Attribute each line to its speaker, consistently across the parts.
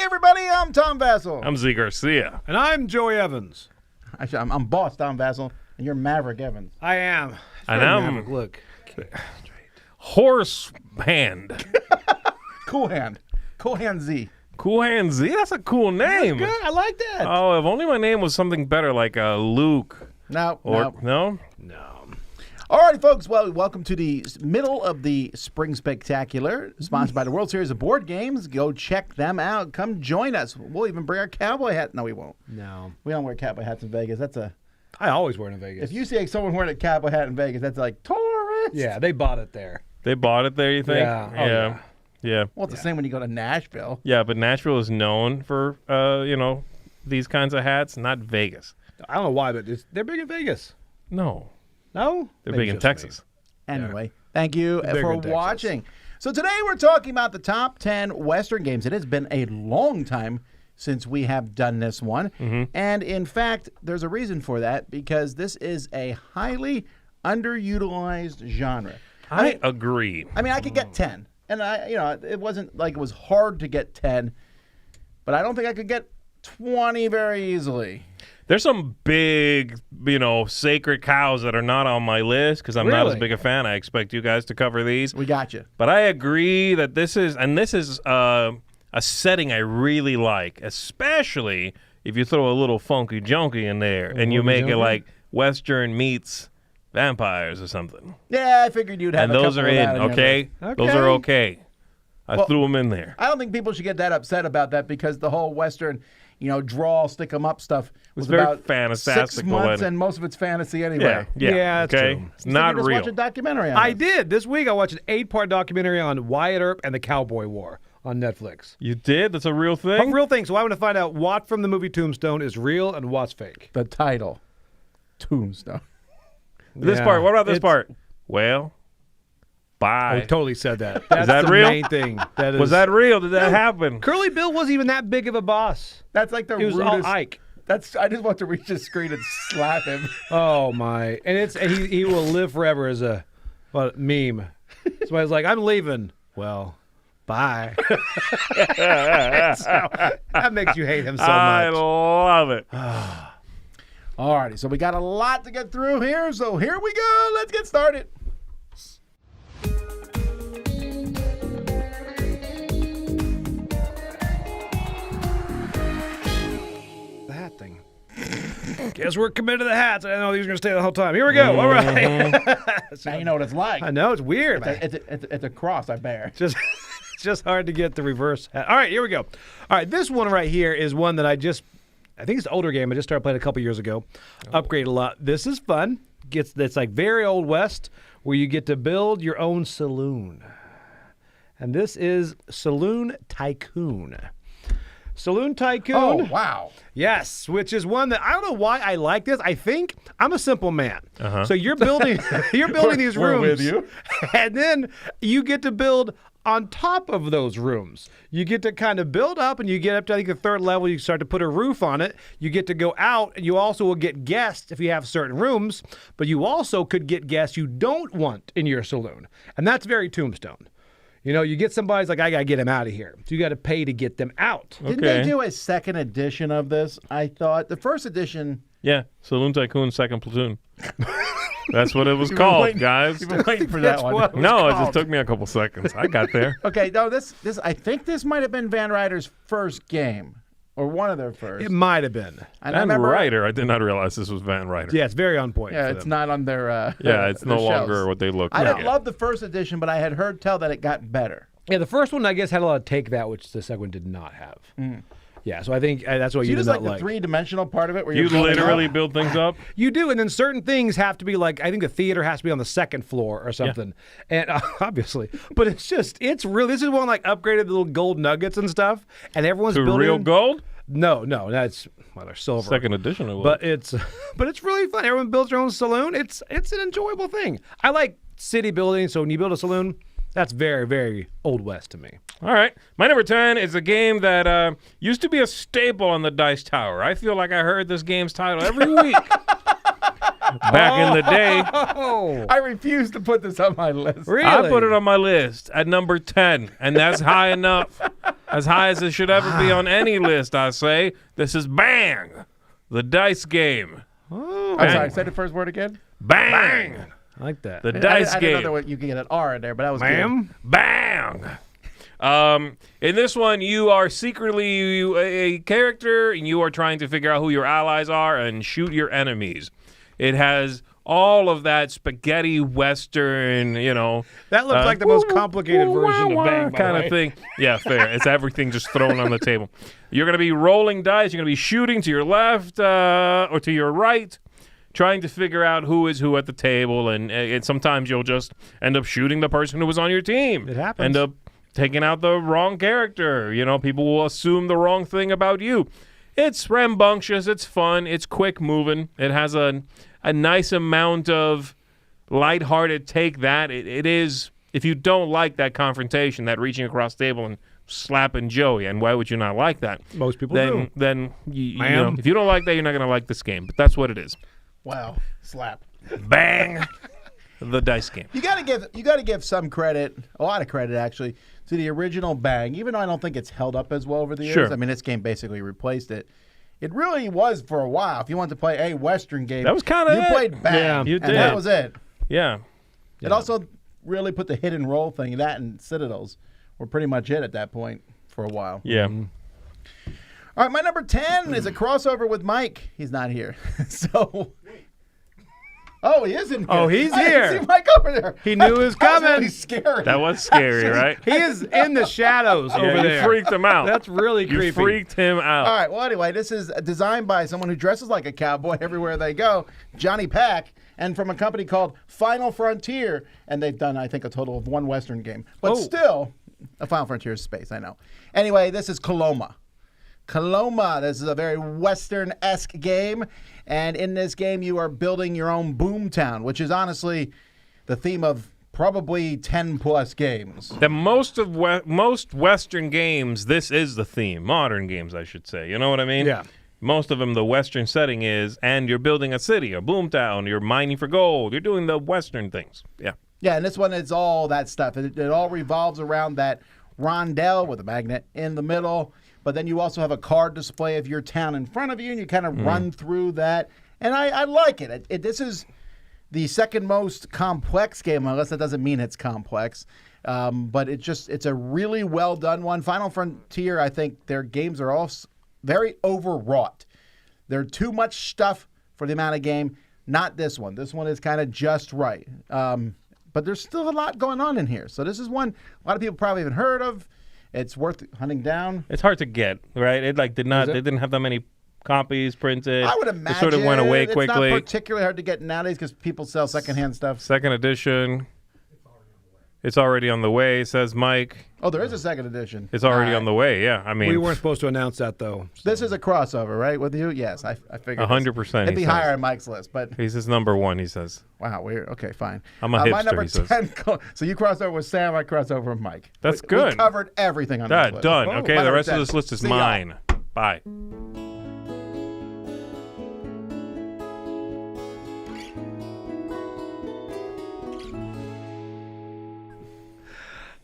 Speaker 1: everybody. I'm Tom Vassell.
Speaker 2: I'm Zee Garcia.
Speaker 3: And I'm Joey Evans.
Speaker 1: Actually, I'm boss Tom Vassell, and you're Maverick Evans.
Speaker 3: I am.
Speaker 2: And I'm
Speaker 3: Maverick. Look.
Speaker 2: Horse Hand.
Speaker 1: Cool Hand. Cool Hand Z.
Speaker 2: Cool Hand Z? That's a cool name.
Speaker 3: Good. I like that.
Speaker 2: Oh, if only my name was something better like Luke.
Speaker 1: No.
Speaker 2: No?
Speaker 3: No.
Speaker 1: Alrighty, folks. Well, welcome to the middle of the Spring Spectacular, sponsored by the World Series of Board Games. Go check them out. Come join us. We'll even bring our cowboy hat. No, we won't.
Speaker 3: No.
Speaker 1: We don't wear cowboy hats in Vegas.
Speaker 3: I always wear it in Vegas.
Speaker 1: If you see someone wearing a cowboy hat in Vegas, that's like tourist.
Speaker 3: Yeah, they bought it there.
Speaker 2: They bought it there, you think?
Speaker 3: Yeah. Oh, yeah.
Speaker 2: Yeah.
Speaker 1: Well, it's the same when you go to Nashville.
Speaker 2: Yeah, but Nashville is known for, these kinds of hats, not Vegas.
Speaker 3: I don't know why, but they're big in Vegas.
Speaker 2: No.
Speaker 3: No?
Speaker 2: They're
Speaker 3: Maybe
Speaker 2: big in
Speaker 3: just
Speaker 2: Texas.
Speaker 1: Anyway, thank you
Speaker 3: Bigger
Speaker 1: for
Speaker 3: in Texas.
Speaker 1: watching. So today we're talking about the top 10 Western games. It has been a long time since we have done this one.
Speaker 2: Mm-hmm.
Speaker 1: And in fact, there's a reason for that because this is a highly underutilized genre.
Speaker 2: I agree.
Speaker 1: I mean, I could get 10. And it wasn't like it was hard to get 10, but I don't think I could get 20 very easily.
Speaker 2: There's some big, sacred cows that are not on my list because I'm not as
Speaker 3: Really?
Speaker 2: big a fan. I expect you guys to cover these.
Speaker 1: We got you.
Speaker 2: But I agree that this is a setting I really like, especially if you throw a little funky junky in there and you make it like Western meets vampires or something.
Speaker 1: Yeah, I figured you'd have
Speaker 2: And
Speaker 1: a
Speaker 2: those
Speaker 1: couple
Speaker 2: are
Speaker 1: of
Speaker 2: in,
Speaker 1: that your
Speaker 2: okay?
Speaker 1: list.
Speaker 2: Those are okay. I threw them in there.
Speaker 1: I don't think people should get that upset about that because the whole Western, draw, stick 'em up stuff was
Speaker 2: very
Speaker 1: about
Speaker 2: fantastic,
Speaker 1: 6 months,
Speaker 2: but-
Speaker 1: and most of it's fantasy anyway.
Speaker 2: Yeah,
Speaker 3: that's
Speaker 2: okay?
Speaker 3: true.
Speaker 2: It's
Speaker 1: You said
Speaker 2: not
Speaker 1: you just
Speaker 2: real.
Speaker 1: watch a documentary on
Speaker 3: I
Speaker 1: it.
Speaker 3: did. This week I watched an 8-part documentary on Wyatt Earp and the Cowboy War on Netflix.
Speaker 2: You did? That's a real
Speaker 3: A
Speaker 2: thing?
Speaker 3: real thing. So I want to find out what from the movie Tombstone is real and what's fake.
Speaker 1: The title, Tombstone.
Speaker 2: This
Speaker 3: Yeah.
Speaker 2: part. What about this
Speaker 3: It's-
Speaker 2: part? Well, bye.
Speaker 3: I totally said that. That's
Speaker 2: that
Speaker 3: the
Speaker 2: real?
Speaker 3: main thing. That is,
Speaker 2: Was that real? Did that happen?
Speaker 3: Curly Bill wasn't even that big of a boss.
Speaker 1: That's like the
Speaker 3: He was
Speaker 1: rudest.
Speaker 3: all Ike.
Speaker 1: I just want to reach the screen and slap him.
Speaker 3: Oh my! And he will live forever as a meme. Somebody's like, I'm leaving. Well, bye. That makes you hate him so
Speaker 2: I
Speaker 3: much.
Speaker 2: love it.
Speaker 1: Alrighty, so we got a lot to get through here. So here we go. Let's get started.
Speaker 3: The hat thing. Guess we're committed to the hats. I didn't know these were going to stay the whole time. Here we go. All right.
Speaker 1: Now you know what it's like.
Speaker 3: I know it's weird. man.
Speaker 1: It's a cross I bear.
Speaker 3: It's just hard to get the reverse hat. All right, here we go. All right, this one right here is one that I think it's an older game. I just started playing a couple years ago. Upgraded a lot. This is fun. It's like very old west where you get to build your own saloon. And this is Saloon Tycoon. Saloon Tycoon.
Speaker 1: Oh, wow.
Speaker 3: Yes, which is one that I don't know why I like this. I think I'm a simple man. So you're building these
Speaker 1: We're
Speaker 3: rooms.
Speaker 1: with you.
Speaker 3: And then you get to build on top of those rooms. You get to kind of build up and you get up to I think the third level, you start to put a roof on it. You get to go out and you also will get guests if you have certain rooms, but you also could get guests you don't want in your saloon. And that's very Tombstone. You get somebody's like, I got to get him out of here. So you got to pay to get them out.
Speaker 1: Didn't
Speaker 2: Okay.
Speaker 1: they do a second edition of this? I thought the first edition.
Speaker 2: Yeah, Saloon Tycoon Second Platoon. That's what it was called,
Speaker 1: waiting-
Speaker 2: guys.
Speaker 1: You've been waiting for
Speaker 3: That's
Speaker 1: that one.
Speaker 3: what-
Speaker 2: No, it
Speaker 3: called.
Speaker 2: just took me a couple seconds. I got there.
Speaker 1: Okay, no, this I think this might have been Van Ryder's first game, or one of their first.
Speaker 3: It might have been.
Speaker 1: And I
Speaker 2: Van
Speaker 1: remember-
Speaker 2: Ryder. I did not realize this was Van Ryder.
Speaker 3: Yeah, it's very on point.
Speaker 1: Yeah,
Speaker 3: for
Speaker 1: it's
Speaker 3: them.
Speaker 1: not on their.
Speaker 2: Yeah, it's
Speaker 1: their
Speaker 2: no longer
Speaker 1: shelves.
Speaker 2: what they look
Speaker 1: I
Speaker 2: like.
Speaker 1: didn't love the first edition, but I had heard tell that it got better.
Speaker 3: Yeah, the first one I guess had a lot of take that, which the second one did not have. Yeah, so I think that's what
Speaker 1: So
Speaker 3: you
Speaker 1: you
Speaker 3: did
Speaker 1: just
Speaker 3: not
Speaker 1: like the
Speaker 3: like.
Speaker 1: three-dimensional part of it, where
Speaker 2: You
Speaker 1: you're building
Speaker 2: literally
Speaker 1: up?
Speaker 2: build things up?
Speaker 3: You do, and then certain things have to be like I think the theater has to be on the second floor or something, and obviously, but it's real. This is one like upgraded the little gold nuggets and stuff, and everyone's
Speaker 2: To
Speaker 3: building
Speaker 2: real gold?
Speaker 3: No, that's they're silver.
Speaker 2: Second edition it was.
Speaker 3: But it's really fun. Everyone builds their own saloon. It's an enjoyable thing. I like city building, so when you build a saloon, that's very, very Old West to me.
Speaker 2: All right. My number 10 is a game that used to be a staple on the Dice Tower. I feel like I heard this game's title every week. Back in the day.
Speaker 3: Oh,
Speaker 1: I refuse to put this on my list.
Speaker 3: really?
Speaker 2: I put it on my list at number 10, and that's high enough. as high as it should ever be on any list, I say. This is Bang, the dice game.
Speaker 3: Oh,
Speaker 1: I'm sorry, say the first word again.
Speaker 2: Bang,
Speaker 3: I like that.
Speaker 2: the dice
Speaker 1: I
Speaker 2: game.
Speaker 1: didn't know you could get an R in there, but that was
Speaker 3: Ma'am?
Speaker 1: good.
Speaker 2: Bang. In this one, you are secretly a character, and you are trying to figure out who your allies are and shoot your enemies. It has all of that spaghetti western,
Speaker 3: That looks like the most complicated version of Bang, by
Speaker 2: kind
Speaker 3: the
Speaker 2: of
Speaker 3: way.
Speaker 2: thing. Yeah, fair. It's everything just thrown on the table. You're going to be rolling dice. You're going to be shooting to your left or to your right, trying to figure out who is who at the table. And sometimes you'll just end up shooting the person who was on your team.
Speaker 3: It happens.
Speaker 2: End up taking out the wrong character. People will assume the wrong thing about you. It's rambunctious. It's fun. It's quick moving. It has a nice amount of lighthearted take that. It is, if you don't like that confrontation, that reaching across the table and slapping Joey, and why would you not like that?
Speaker 3: Most people do.
Speaker 2: Then you
Speaker 3: Ma'am?
Speaker 2: know, if you don't like that, you're not going to like this game. But that's what it is.
Speaker 1: Wow, slap.
Speaker 2: Bang, the dice game.
Speaker 1: You gotta give some credit, a lot of credit actually, to the original Bang. Even though I don't think it's held up as well over the years.
Speaker 2: Sure.
Speaker 1: I mean, this game basically replaced it. It really was for a while. If you wanted to play a Western game,
Speaker 2: That was kinda
Speaker 1: you
Speaker 2: it.
Speaker 1: played Bang.
Speaker 3: Yeah,
Speaker 2: you
Speaker 1: and
Speaker 2: did.
Speaker 1: that was it.
Speaker 2: Yeah.
Speaker 1: It also really put the hit and roll thing. That and Citadels were pretty much it at that point for a while.
Speaker 2: Yeah.
Speaker 1: All right, my number 10 is a crossover with Mike. He's not here, so. Oh, he is in here.
Speaker 3: Oh, he's
Speaker 1: I didn't
Speaker 3: here.
Speaker 1: see Mike over there.
Speaker 3: He knew it was
Speaker 1: That
Speaker 3: coming.
Speaker 1: really scary.
Speaker 2: That was scary, right?
Speaker 3: He is in the shadows over
Speaker 2: Yeah, you
Speaker 3: there.
Speaker 2: freaked him out.
Speaker 3: That's really
Speaker 2: You
Speaker 3: creepy.
Speaker 2: freaked him out.
Speaker 1: All right. Well, anyway, this is designed by someone who dresses like a cowboy everywhere they go, Johnny Pack, and from a company called Final Frontier. And they've done, I think, a total of one Western game. But still, a Final Frontier is space, I know. Anyway, this is Coloma. Coloma. This is a very Western-esque game. And in this game, you are building your own boomtown, which is honestly the theme of probably 10-plus games.
Speaker 2: The most Western games, this is the theme. Modern games, I should say. You know what I mean?
Speaker 3: Yeah.
Speaker 2: Most of them, the Western setting is, and you're building a city, a boomtown, you're mining for gold, you're doing the Western things. Yeah.
Speaker 1: Yeah, and this one is all that stuff. It all revolves around that rondelle with a magnet in the middle. But then you also have a card display of your town in front of you, and you kind of run through that. And I like it. This is the second most complex game, unless that doesn't mean it's complex. But it's a really well done one. Final Frontier, I think their games are all very overwrought. They're too much stuff for the amount of game. Not this one. This one is kind of just right. But there's still a lot going on in here. So this is one a lot of people probably haven't heard of. It's worth hunting down.
Speaker 2: It's hard to get, right? It they didn't have that many copies printed.
Speaker 1: I would imagine
Speaker 2: it sort of went away quickly.
Speaker 1: It's not particularly hard to get nowadays because people sell secondhand stuff.
Speaker 2: Second edition. It's already on the way, says Mike.
Speaker 1: Oh, there is a second edition.
Speaker 2: It's already
Speaker 1: All
Speaker 2: on the way, yeah. I mean,
Speaker 3: We weren't supposed to announce that, though.
Speaker 1: This is a crossover, right, with you? Yes, I figured.
Speaker 2: 100%.
Speaker 1: It'd be
Speaker 2: he
Speaker 1: higher
Speaker 2: says.
Speaker 1: on Mike's list, but
Speaker 2: He's his number one, he says.
Speaker 1: wow, weird. Okay, fine.
Speaker 2: I'm a
Speaker 1: My
Speaker 2: hipster,
Speaker 1: number
Speaker 2: he says.
Speaker 1: 10. So you cross over with Sam, I cross over with Mike.
Speaker 2: That's
Speaker 1: We
Speaker 2: good.
Speaker 1: covered everything on this list.
Speaker 2: Done.
Speaker 1: Oh,
Speaker 2: Okay,
Speaker 1: my
Speaker 2: the
Speaker 1: number
Speaker 2: rest
Speaker 1: 10.
Speaker 2: of this list is
Speaker 1: See y'all.
Speaker 2: mine. Bye.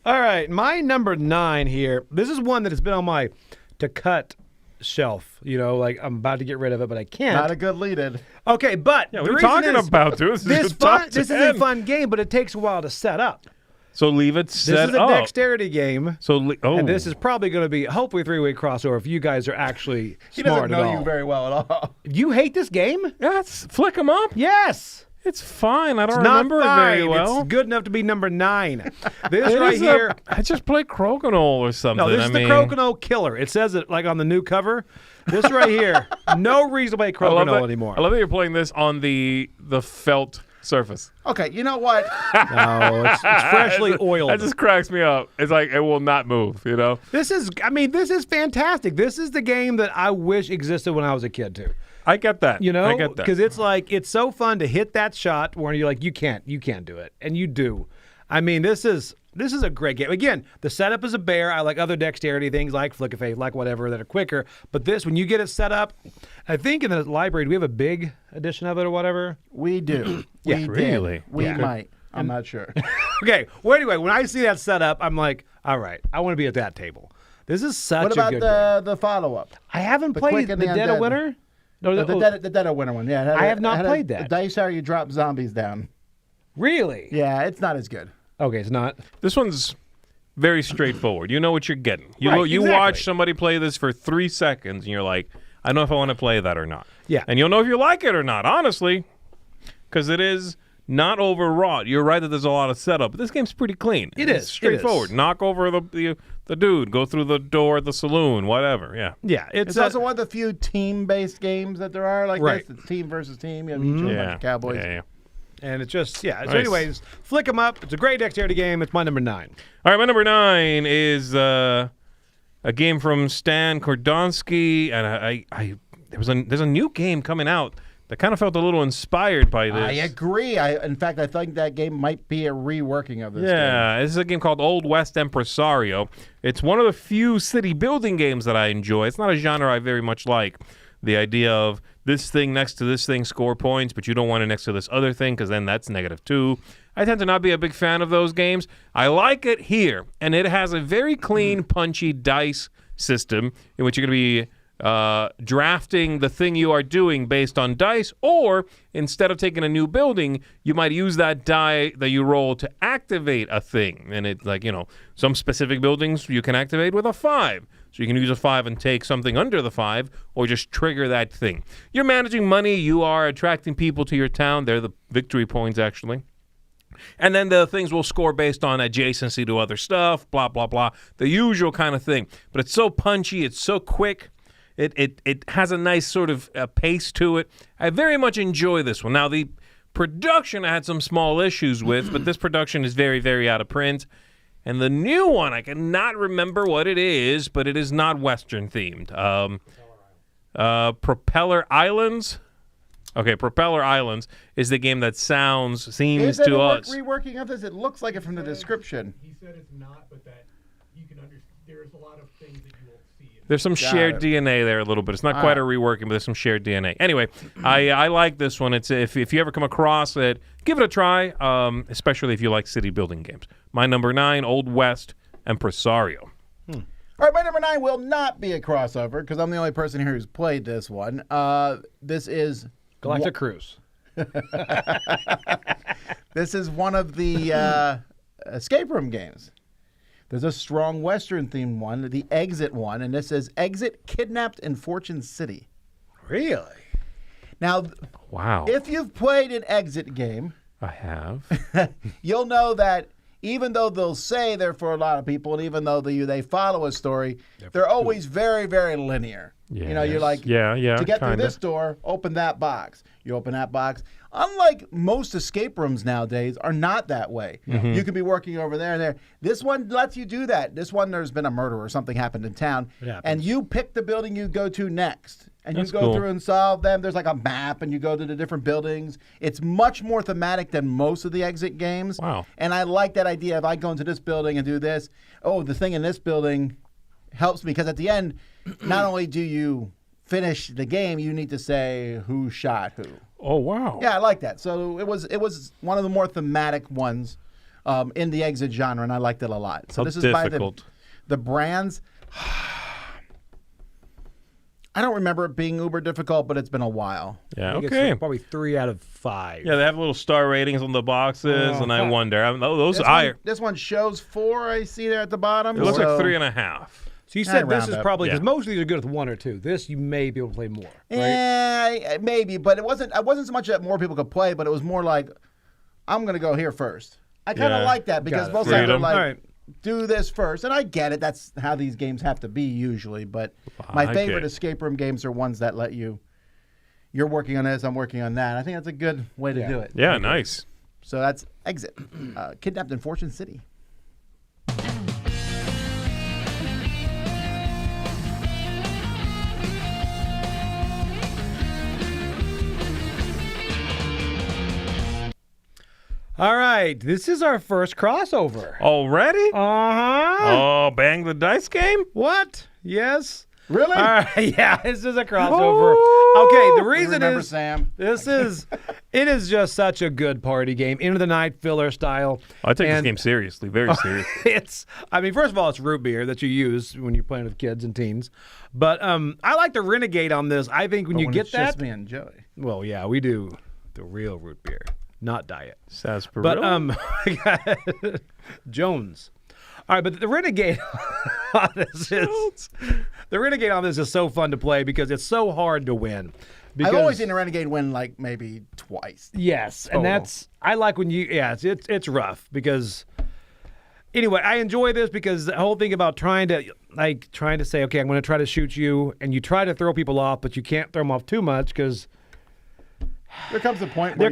Speaker 3: All right, my number 9 here. This is one that has been on my to cut shelf. Like I'm about to get rid of it, but I can't.
Speaker 1: Not a good lead-in.
Speaker 3: Okay, but
Speaker 2: Yeah,
Speaker 3: the
Speaker 2: what are you
Speaker 3: reason
Speaker 2: talking
Speaker 3: is,
Speaker 2: about, dude? This is a top
Speaker 3: This is
Speaker 2: 10.
Speaker 3: a fun game, but it takes a while to set up.
Speaker 2: So leave it
Speaker 3: This
Speaker 2: set
Speaker 3: is a
Speaker 2: up.
Speaker 3: dexterity game.
Speaker 2: And
Speaker 3: And this is probably going to be hopefully a 3-way crossover if you guys are actually
Speaker 1: He doesn't
Speaker 3: smart at
Speaker 1: know
Speaker 3: all.
Speaker 1: you very well at all.
Speaker 3: You hate this game?
Speaker 2: Yeah, flick them up.
Speaker 3: Yes.
Speaker 2: It's fine. I don't
Speaker 3: It's not
Speaker 2: remember
Speaker 3: fine.
Speaker 2: it very well.
Speaker 3: It's good enough to be number 9. This
Speaker 2: It
Speaker 3: right
Speaker 2: is
Speaker 3: here.
Speaker 2: I just played Crokinole or something.
Speaker 3: No, this is
Speaker 2: I mean,
Speaker 3: the Crokinole Killer. It says it like on the new cover. This right here. No reason to play
Speaker 2: I love
Speaker 3: Crokinole
Speaker 2: that-
Speaker 3: anymore.
Speaker 2: I love that you're playing this on the felt surface.
Speaker 1: Okay, you know what?
Speaker 3: No, it's freshly oiled.
Speaker 2: That just cracks me up. It's like it will not move,
Speaker 3: This is fantastic. This is the game that I wish existed when I was a kid too.
Speaker 2: I get that. I get that.
Speaker 3: Because it's so fun to hit that shot where you're like, you can't do it, and you do. I mean, this is a great game. Again, the setup is a bear. I like other dexterity things like Flick of Faith, like whatever that are quicker. But this, when you get it set up, I think in the library, do we have a big edition of it or whatever?
Speaker 1: We do.
Speaker 3: Yeah,
Speaker 1: we
Speaker 2: really?
Speaker 1: Did. We
Speaker 3: Yeah.
Speaker 1: might. I'm not sure.
Speaker 3: Okay. Well, anyway, when I see that set up, I'm like, all right, I want to be at that table. This is such
Speaker 1: What
Speaker 3: a
Speaker 1: about
Speaker 3: good game.
Speaker 1: the follow-up?
Speaker 3: I haven't
Speaker 1: The
Speaker 3: played
Speaker 1: Quick
Speaker 3: the
Speaker 1: and the
Speaker 3: Dead of
Speaker 1: Undead?
Speaker 3: Winter. No,
Speaker 1: The Dead of Winter one. Yeah, it had
Speaker 3: I have not
Speaker 1: it had
Speaker 3: played
Speaker 1: a
Speaker 3: that.
Speaker 1: dice how you drop zombies down.
Speaker 3: Really?
Speaker 1: Yeah, it's not as good.
Speaker 3: Okay, it's not.
Speaker 2: This one's very straightforward. You know what you're getting. You
Speaker 3: Right,
Speaker 2: you
Speaker 3: exactly.
Speaker 2: watch somebody play this for 3 seconds, and you're like, I don't know if I want to play that or not.
Speaker 3: Yeah.
Speaker 2: And you'll know if you like it or not, honestly, because it is not overwrought. You're right that there's a lot of setup, but this game's pretty clean.
Speaker 3: It
Speaker 2: It's
Speaker 3: is.
Speaker 2: straightforward.
Speaker 3: It is.
Speaker 2: Knock over the dude, go through the door at the saloon, whatever. Yeah.
Speaker 3: Yeah,
Speaker 1: It's also one of the few team-based games that there are like
Speaker 3: Right.
Speaker 1: this. It's team versus team. You have each of a bunch of cowboys.
Speaker 2: Yeah.
Speaker 3: and it's just, yeah. So
Speaker 2: Nice.
Speaker 3: anyways, flick them up. It's a great dexterity game. It's my number 9.
Speaker 2: All right, my number 9 is a game from Stan Kordonsky, and there's a new game coming out that kind of felt a little inspired by this.
Speaker 1: I agree. In fact, I think that game might be a reworking of this game.
Speaker 2: Yeah, this is a game called Old West Empresario. It's one of the few city building games that I enjoy. It's not a genre I very much like. The idea of this thing next to this thing score points, but you don't want it next to this other thing because then that's -2. I tend to not be a big fan of those games. I like it here, and it has a very clean, punchy dice system in which you're going to be drafting the thing you are doing based on dice, or instead of taking a new building, you might use that die that you roll to activate a thing. And it's like, some specific buildings you can activate with a 5. So you can use a 5 and take something under the 5, or just trigger that thing. You're managing money. You are attracting people to your town. They're the victory points, actually. And then the things will score based on adjacency to other stuff, blah, blah, blah. The usual kind of thing. But it's so punchy. It's so quick. It has a nice sort of pace to it. I very much enjoy this one. Now, the production I had some small issues with, but this production is very, very out of print. And the new one, I cannot remember what it is, but it is not Western themed. Propeller Islands. Okay, Propeller Islands is the game that seems
Speaker 1: Is it
Speaker 2: to
Speaker 1: a
Speaker 2: us.
Speaker 1: reworking of this? It looks like it from the description.
Speaker 4: He said it's not, but that you can understand. There's a lot of things that you will see.
Speaker 2: There's some shared
Speaker 1: it.
Speaker 2: DNA there a little bit. It's not quite a reworking, but there's some shared DNA. Anyway, I like this one. It's if you ever come across it, give it a try, especially if you like city building games. My number 9, Old West Empresario.
Speaker 1: All right, my number 9 will not be a crossover because I'm the only person here who's played this one. This is
Speaker 3: Galactic Cruise.
Speaker 1: This is one of the escape room games. There's a strong Western themed one, the Exit one, and this is Exit Kidnapped in Fortune City.
Speaker 3: Really?
Speaker 1: Now,
Speaker 2: Wow.
Speaker 1: if you've played an Exit game,
Speaker 2: I have.
Speaker 1: you'll know that even though they'll say they're for a lot of people, and even though they follow a story, they're always very, very linear. You're like,
Speaker 2: Yeah,
Speaker 1: to get
Speaker 2: kinda.
Speaker 1: through this door, open that box. You open that box. Unlike most escape rooms nowadays are not that way.
Speaker 2: Mm-hmm.
Speaker 1: You could be working over there and there. This one lets you do that. This one, there's been a murder or something happened in town,
Speaker 3: It happens.
Speaker 1: and you pick the building you go to next. And
Speaker 2: That's
Speaker 1: you go
Speaker 2: cool.
Speaker 1: through and solve them. There's like a map, and you go to the different buildings. It's much more thematic than most of the Exit games.
Speaker 2: Wow.
Speaker 1: And I like that idea of I go into this building and do this. Oh, the thing in this building helps me because at the end, not only do you finish the game, you need to say who shot who.
Speaker 2: Oh, wow.
Speaker 1: Yeah, I like that. So it was one of the more thematic ones in the Exit genre, and I liked it a lot. So
Speaker 2: How
Speaker 1: this is
Speaker 2: difficult.
Speaker 1: by the brands. I don't remember it being uber difficult, but it's been a while.
Speaker 2: Yeah,
Speaker 3: I think
Speaker 2: okay.
Speaker 3: It's probably 3 out of 5.
Speaker 2: Yeah, they have little star ratings on the boxes,
Speaker 3: Oh,
Speaker 2: and I
Speaker 3: huh.
Speaker 2: wonder. Those
Speaker 1: This
Speaker 2: higher.
Speaker 1: one shows 4. I see there at the bottom.
Speaker 2: It looks
Speaker 1: so-
Speaker 2: like 3.5.
Speaker 3: So you said this
Speaker 1: round
Speaker 3: is
Speaker 1: up.
Speaker 3: probably, because
Speaker 2: Yeah.
Speaker 3: most of these are good with 1 or 2. This, you may be able to play more, right?
Speaker 1: Yeah, maybe, but it wasn't. I wasn't so much that more people could play, but it was more like, I'm gonna go here first. I kind of
Speaker 2: Yeah.
Speaker 1: like that because
Speaker 3: Got it.
Speaker 1: most times they're
Speaker 2: Freedom.
Speaker 1: like,
Speaker 3: All right.
Speaker 1: do this first, and I get it. That's how these games have to be usually. But my
Speaker 2: I
Speaker 1: favorite
Speaker 2: get it.
Speaker 1: escape room games are ones that let you. You're working on this. I'm working on that. I think that's a good way to do it.
Speaker 2: Yeah, nice.
Speaker 1: So that's Exit, Kidnapped in Fortune City.
Speaker 3: All right. This is our first crossover.
Speaker 2: Already?
Speaker 3: Uh-huh.
Speaker 2: Oh, bang the dice game?
Speaker 3: What? Yes.
Speaker 1: Really?
Speaker 3: All right. Yeah, this is a crossover. Okay, the
Speaker 1: We
Speaker 3: reason
Speaker 1: remember
Speaker 3: is
Speaker 1: Sam.
Speaker 3: it is just such a good party game, end of the night filler style.
Speaker 2: I take this
Speaker 3: And
Speaker 2: game seriously, very seriously.
Speaker 3: first of all, it's root beer that you use when you're playing with kids and teens. But I like the Renegade on this. I think when you get
Speaker 1: it's just
Speaker 3: that,
Speaker 1: me and Joey.
Speaker 3: well, yeah, we do the real root beer, not diet.
Speaker 2: Sarsaparilla.
Speaker 3: But Jones. All right, but the Renegade on this is so fun to play because it's so hard to win. Because,
Speaker 1: I've always seen a Renegade win like maybe twice.
Speaker 3: yes,
Speaker 1: Total.
Speaker 3: and I like when it's rough because anyway, I enjoy this because the whole thing about trying to say, okay, I'm going to try to shoot you, and you try to throw people off, but you can't throw them off too much because
Speaker 1: There comes a point where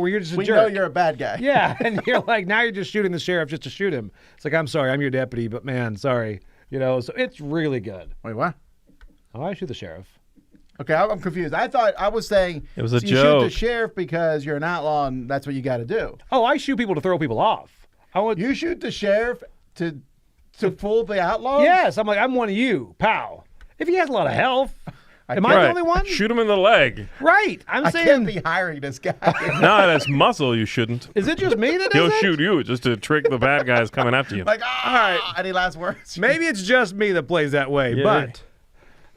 Speaker 3: you're just a
Speaker 1: we
Speaker 3: jerk.
Speaker 1: know you're a bad guy.
Speaker 3: Yeah, and you're like, now you're just shooting the sheriff just to shoot him. It's like, I'm sorry, I'm your deputy, but man, sorry. So it's really good.
Speaker 1: Wait, what?
Speaker 3: Oh, I shoot the sheriff.
Speaker 1: Okay, I'm confused. I was saying
Speaker 2: It was a
Speaker 1: so you shoot
Speaker 2: joke.
Speaker 1: the sheriff because you're an outlaw and that's what you got to do.
Speaker 3: Oh, I shoot people to throw people off.
Speaker 1: You shoot the sheriff to fool the outlaws?
Speaker 3: Yes, I'm like, I'm one of you, pal. If he has a lot of health, am I
Speaker 2: Right.
Speaker 3: the only one?
Speaker 2: Shoot him in the leg.
Speaker 3: Right. I'm
Speaker 1: I
Speaker 3: saying,
Speaker 1: can't be hiring this guy.
Speaker 2: No, that's muscle. You shouldn't.
Speaker 3: is it just me that
Speaker 2: He'll
Speaker 3: does it?
Speaker 2: shoot you just to trick the bad guys coming after you.
Speaker 1: Like, all right. Any last words?
Speaker 3: Maybe it's just me that plays that way,
Speaker 2: Yeah.
Speaker 3: but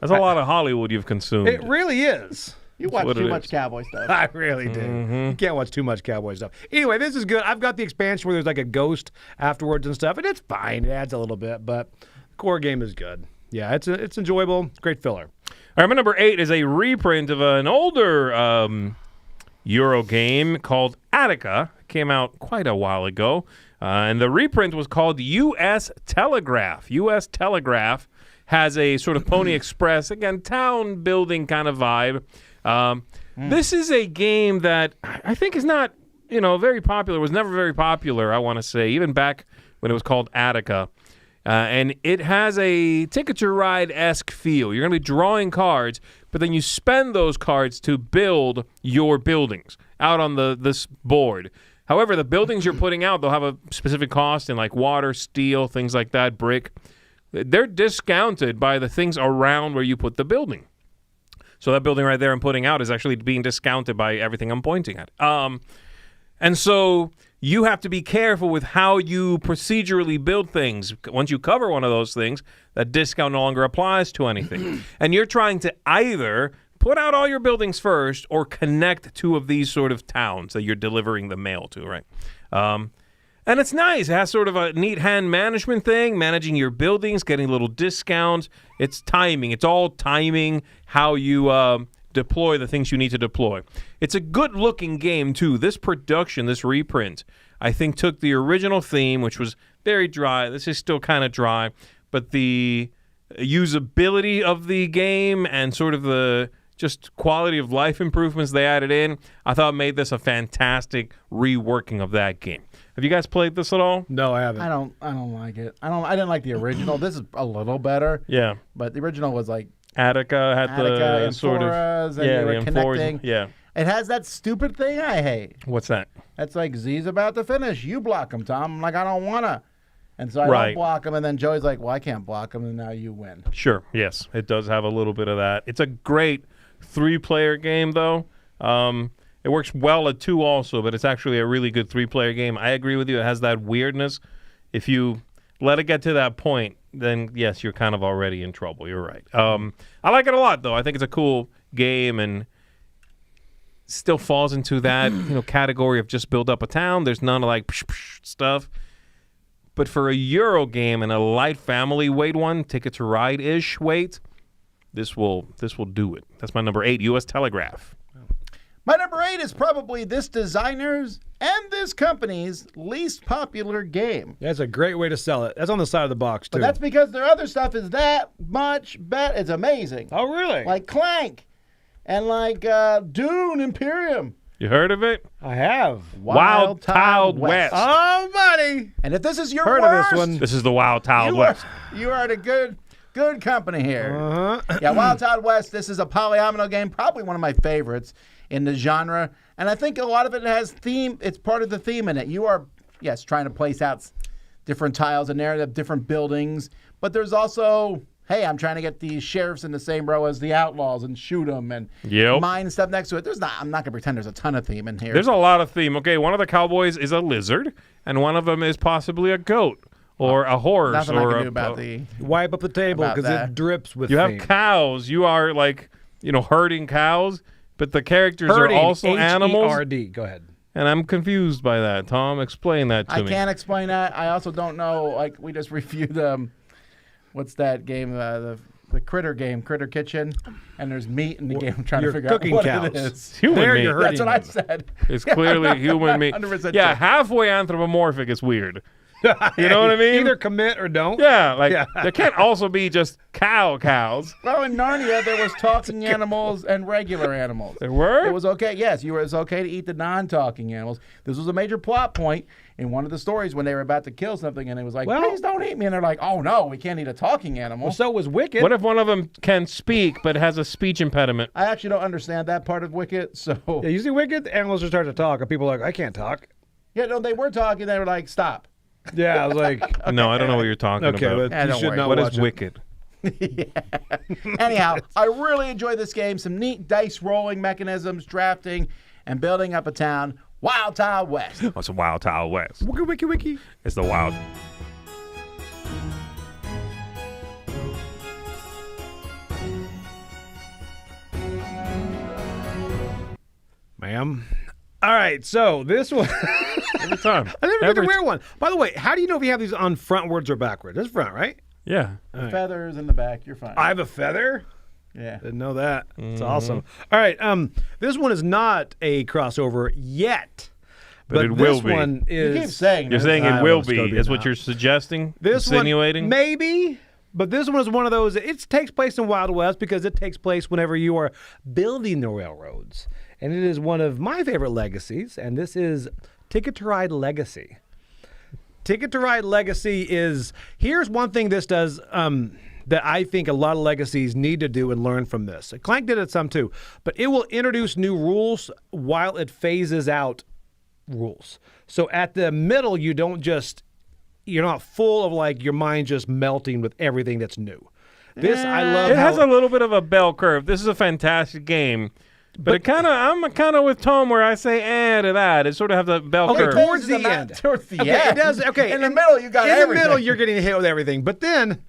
Speaker 2: That's a lot of Hollywood you've consumed.
Speaker 3: it really is.
Speaker 1: You watch
Speaker 2: what
Speaker 1: too
Speaker 2: it
Speaker 1: much
Speaker 2: is.
Speaker 1: cowboy stuff.
Speaker 3: I really do. You can't watch too much cowboy stuff. Anyway, this is good. I've got the expansion where there's like a ghost afterwards and stuff, and it's fine. It adds a little bit, but the core game is good. Yeah, it's enjoyable. Great filler.
Speaker 2: All right, my number 8 is a reprint of an older Euro game called Attica. It came out quite a while ago, and the reprint was called U.S. Telegraph. U.S. Telegraph has a sort of Pony Express, again, town building kind of vibe. This is a game that I think is not, very popular. It was never very popular, I want to say, even back when it was called Attica. And it has a Ticket to Ride-esque feel. You're going to be drawing cards, but then you spend those cards to build your buildings out on this board. However, the buildings you're putting out, they'll have a specific cost in like water, steel, things like that, brick. They're discounted by the things around where you put the building. So that building right there I'm putting out is actually being discounted by everything I'm pointing at. And so you have to be careful with how you procedurally build things. Once you cover one of those things, that discount no longer applies to anything. And you're trying to either put out all your buildings first or connect two of these sort of towns that you're delivering the mail to, right? And it's nice. It has sort of a neat hand management thing, managing your buildings, getting little discounts. It's timing. It's all timing how you deploy the things you need to deploy. It's a good-looking game, too. This production, this reprint, I think took the original theme, which was very dry. This is still kind of dry. But the usability of the game and sort of the just quality of life improvements they added in, I thought made this a fantastic reworking of that game. Have you guys played this at all?
Speaker 3: No, I haven't.
Speaker 1: I don't like it. I didn't like the original. This is a little better.
Speaker 2: Yeah.
Speaker 1: But the original was like
Speaker 2: Attica had
Speaker 1: Attica,
Speaker 2: the sort of
Speaker 1: Amphoras, and
Speaker 2: yeah,
Speaker 1: you were
Speaker 2: the Amphoras.
Speaker 1: connecting.
Speaker 2: Yeah.
Speaker 1: It has that stupid thing I hate.
Speaker 2: What's that?
Speaker 1: That's like Zee's about to finish. You block him, Tom. I'm like, I don't wanna. And so I
Speaker 2: Right.
Speaker 1: don't block him, and then Joey's like, well, I can't block him, and now you win.
Speaker 2: Sure. Yes, it does have a little bit of that. It's a great 3-player game, though. It works well at 2 also, but it's actually a really good 3-player game. I agree with you. It has that weirdness. If you let it get to that point, then yes, you're kind of already in trouble. You're right. I like it a lot, though. I think it's a cool game and still falls into that category of just build up a town. There's none of like psh, psh stuff. But for a Euro game and a light family weight one, Ticket to Ride-ish weight, this will do it. That's my number 8, U.S. Telegraph.
Speaker 1: My number 8 is probably this designer's and this company's least popular game.
Speaker 3: That's a great way to sell it. That's on the side of the box, too.
Speaker 1: But that's because their other stuff is that much better. It's amazing.
Speaker 3: Oh, really?
Speaker 1: Like Clank and like Dune Imperium.
Speaker 2: You heard of it?
Speaker 3: I have.
Speaker 2: Wild Tiled West.
Speaker 3: Oh, buddy.
Speaker 1: And if this is your
Speaker 3: Heard
Speaker 1: worst,
Speaker 3: of this one.
Speaker 2: This is the Wild Tiled
Speaker 1: you
Speaker 2: West.
Speaker 1: you are at a good company here.
Speaker 3: Uh-huh.
Speaker 1: Yeah, Wild Tiled West. This is a polyomino game, probably one of my favorites in the genre. And I think a lot of it has theme. It's part of the theme in it. You are, yes, trying to place out different tiles and narrative, different buildings. But there's also hey, I'm trying to get the sheriffs in the same row as the outlaws and shoot them and
Speaker 2: Yep.
Speaker 1: mine stuff next to it. I'm not going to pretend there's a ton of theme in here.
Speaker 2: There's a lot of theme. Okay, one of the cowboys is a lizard, and one of them is possibly a goat or a horse.
Speaker 1: Nothing
Speaker 2: or
Speaker 1: I can do about the.
Speaker 3: Wipe up the table
Speaker 1: About
Speaker 3: because
Speaker 1: that.
Speaker 3: it drips with
Speaker 2: You have
Speaker 3: theme.
Speaker 2: cows. You are like, herding cows, but the characters
Speaker 3: Herding,
Speaker 2: are also animals.
Speaker 3: H-E-R-D. Go ahead.
Speaker 2: And I'm confused by that. Tom, explain that to
Speaker 1: I
Speaker 2: me.
Speaker 1: can't explain that. I also don't know. Like we just reviewed what's that game? The Critter game, Critter Kitchen, and there's meat in the game. I'm trying to
Speaker 3: you're
Speaker 1: figure out
Speaker 3: cooking
Speaker 1: what
Speaker 3: cows.
Speaker 1: it is.
Speaker 2: Human
Speaker 3: There
Speaker 2: meat.
Speaker 3: you're hurting.
Speaker 1: That's what I
Speaker 3: them.
Speaker 1: said.
Speaker 2: It's clearly human meat.
Speaker 1: 100%
Speaker 2: Yeah,
Speaker 1: sure.
Speaker 2: halfway anthropomorphic is weird. You know what I mean?
Speaker 3: Either commit or don't.
Speaker 2: Yeah, like
Speaker 3: Yeah.
Speaker 2: there can't also be just cows.
Speaker 1: Well, in Narnia, there was talking animals and regular animals.
Speaker 2: There were?
Speaker 1: It was okay. Yes, it was okay to eat the non-talking animals. This was a major plot point in one of the stories when they were about to kill something, and it was like,
Speaker 3: Well-
Speaker 1: please don't eat me. And they're like, oh no, we can't eat a talking animal.
Speaker 3: Well, so was Wicked.
Speaker 2: What if one of them can speak but has a speech impediment?
Speaker 1: I actually don't understand that part of Wicked. So
Speaker 3: Yeah, you see Wicked, the animals just start to talk, and people are like, I can't talk.
Speaker 1: yeah, no, they were talking. They were like, stop.
Speaker 3: Yeah, I was like,
Speaker 2: No, I don't know what you're talking
Speaker 3: okay,
Speaker 2: about.
Speaker 3: but
Speaker 1: Yeah,
Speaker 3: you
Speaker 1: don't
Speaker 3: should
Speaker 1: worry.
Speaker 3: not
Speaker 2: What
Speaker 3: watch
Speaker 2: is
Speaker 3: it.
Speaker 2: Wicked?
Speaker 1: Anyhow, I really enjoyed this game. Some neat dice rolling mechanisms, drafting, and building up a town. Wild Wild West.
Speaker 2: Oh, it's a Wild Wild West.
Speaker 3: Wiki, wiki, wiki.
Speaker 2: It's the wild.
Speaker 3: Ma'am. All right, so this one,
Speaker 2: Every time.
Speaker 3: I never did
Speaker 2: Every
Speaker 3: the wear one. By the way, how do you know if you have these on frontwards or backwards? It's front, right?
Speaker 2: Yeah.
Speaker 1: Feathers in the back. You're fine.
Speaker 3: I have a feather.
Speaker 1: Yeah.
Speaker 3: Didn't know that. It's awesome. All right, this one is not a crossover yet,
Speaker 2: But it
Speaker 3: this
Speaker 2: will be.
Speaker 3: one
Speaker 1: You
Speaker 3: is.
Speaker 1: keep saying
Speaker 2: You're
Speaker 1: this.
Speaker 2: saying
Speaker 3: I
Speaker 2: it
Speaker 3: don't
Speaker 2: will
Speaker 3: know, it's gonna
Speaker 2: be,
Speaker 3: be
Speaker 2: is what
Speaker 3: not.
Speaker 2: you're suggesting?
Speaker 3: This
Speaker 2: insinuating?
Speaker 3: one, maybe, but this one is one of those. It takes place in Wild West because it takes place whenever you are building the railroads, and it is one of my favorite legacies. And this is Ticket to Ride Legacy. Ticket to Ride Legacy is here's one thing this does that I think a lot of legacies need to do and learn from this. Clank did it some too, but it will introduce new rules while it phases out rules. So at the middle, you're not full of like your mind just melting with everything that's new. This I love.
Speaker 2: It has
Speaker 3: how-
Speaker 2: a little bit of a bell curve. This is a fantastic game. But I'm kind of with Tom where I say to that. It sort of has a bell
Speaker 3: Okay,
Speaker 2: curve.
Speaker 3: towards the end.
Speaker 1: Towards the
Speaker 3: Okay,
Speaker 1: end.
Speaker 3: it does. Okay,
Speaker 1: In the middle, you got
Speaker 3: in
Speaker 1: everything.
Speaker 3: the middle, you're getting hit with everything. But then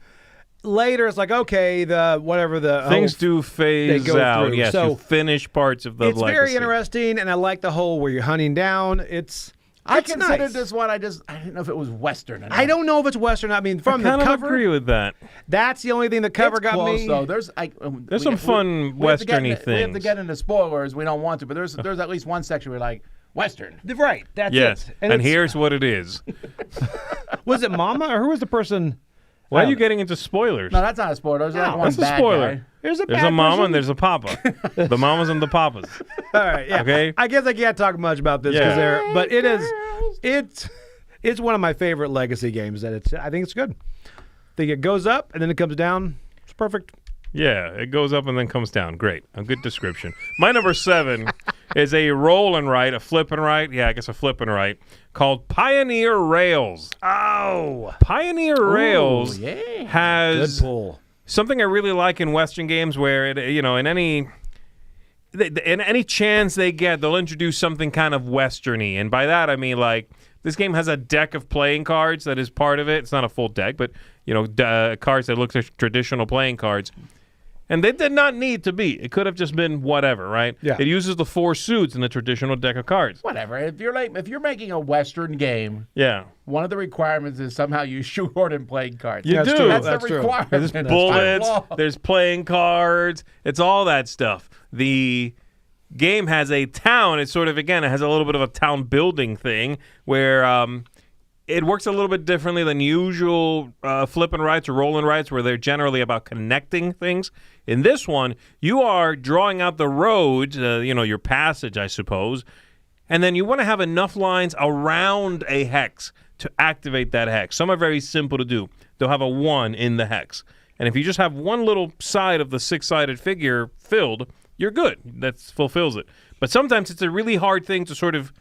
Speaker 3: later, it's like okay,
Speaker 2: Things do phase
Speaker 3: go
Speaker 2: out.
Speaker 3: through.
Speaker 2: Yes,
Speaker 3: So
Speaker 2: you finish parts of the
Speaker 3: It's
Speaker 2: legacy.
Speaker 3: very interesting, and I like the whole where you're hunting down.
Speaker 1: I
Speaker 3: It's
Speaker 1: considered
Speaker 3: nice.
Speaker 1: this one. I didn't know if it was Western. Enough.
Speaker 3: I don't know if it's Western. I mean, from the
Speaker 2: kind of
Speaker 3: cover,
Speaker 2: agree with that.
Speaker 3: that's the only thing the cover
Speaker 1: It's
Speaker 3: got
Speaker 1: close,
Speaker 3: me.
Speaker 1: though.
Speaker 2: There's
Speaker 1: we-
Speaker 2: some fun
Speaker 1: we have to get
Speaker 2: Western-y
Speaker 1: into- We have to
Speaker 2: things.
Speaker 1: get into spoilers. We don't want to, but there's at least one section where like Western.
Speaker 3: Right, that's
Speaker 2: Yes,
Speaker 3: it.
Speaker 2: and
Speaker 3: it's-
Speaker 2: here's what it is.
Speaker 3: was it Mama or who was the person?
Speaker 2: Why are you getting into spoilers?
Speaker 1: No, that's not a spoiler. There's like one
Speaker 2: That's a
Speaker 1: bad
Speaker 2: spoiler.
Speaker 1: guy.
Speaker 3: There's a
Speaker 2: There's
Speaker 3: bad
Speaker 2: a mama
Speaker 3: person.
Speaker 2: and there's a papa. The mamas and the papas.
Speaker 3: All right, yeah.
Speaker 2: Okay.
Speaker 3: I guess I can't talk much about this because
Speaker 2: Yeah.
Speaker 3: but it's one of my favorite legacy games. That I think it's good. I think it goes up and then it comes down. It's perfect.
Speaker 2: Yeah, it goes up and then comes down. Great. A good description. My number 7 is a roll and write, a flip and write. Yeah, I guess a flip and write called Pioneer Rails.
Speaker 3: Oh,
Speaker 2: Pioneer Rails
Speaker 1: yeah.
Speaker 3: good
Speaker 2: has
Speaker 3: pull.
Speaker 2: something I really like in Western games where in any chance they get, they'll introduce something kind of Western-y. And by that I mean like this game has a deck of playing cards that is part of it. It's not a full deck, but cards that look like traditional playing cards. And they did not need to be. It could have just been whatever, right?
Speaker 3: Yeah.
Speaker 2: It uses the 4 suits in the traditional deck of cards.
Speaker 1: Whatever. If you're making a Western game,
Speaker 2: Yeah.
Speaker 1: one of the requirements is somehow you shoehorn in playing cards.
Speaker 2: You
Speaker 3: That's
Speaker 2: do.
Speaker 3: true.
Speaker 1: That's
Speaker 3: That's
Speaker 1: the
Speaker 3: true.
Speaker 1: requirement.
Speaker 2: There's
Speaker 1: That's
Speaker 2: bullets,
Speaker 1: by law.
Speaker 2: there's playing cards, it's all that stuff. The game has a town. It's sort of, again, it has a little bit of a town building thing where it works a little bit differently than usual flip and writes or roll and writes where they're generally about connecting things. In this one, you are drawing out the roads, your passage, I suppose, and then you want to have enough lines around a hex to activate that hex. Some are very simple to do. They'll have a 1 in the hex. And if you just have one little side of the 6-sided figure filled, you're good. That fulfills it. But sometimes it's a really hard thing to sort of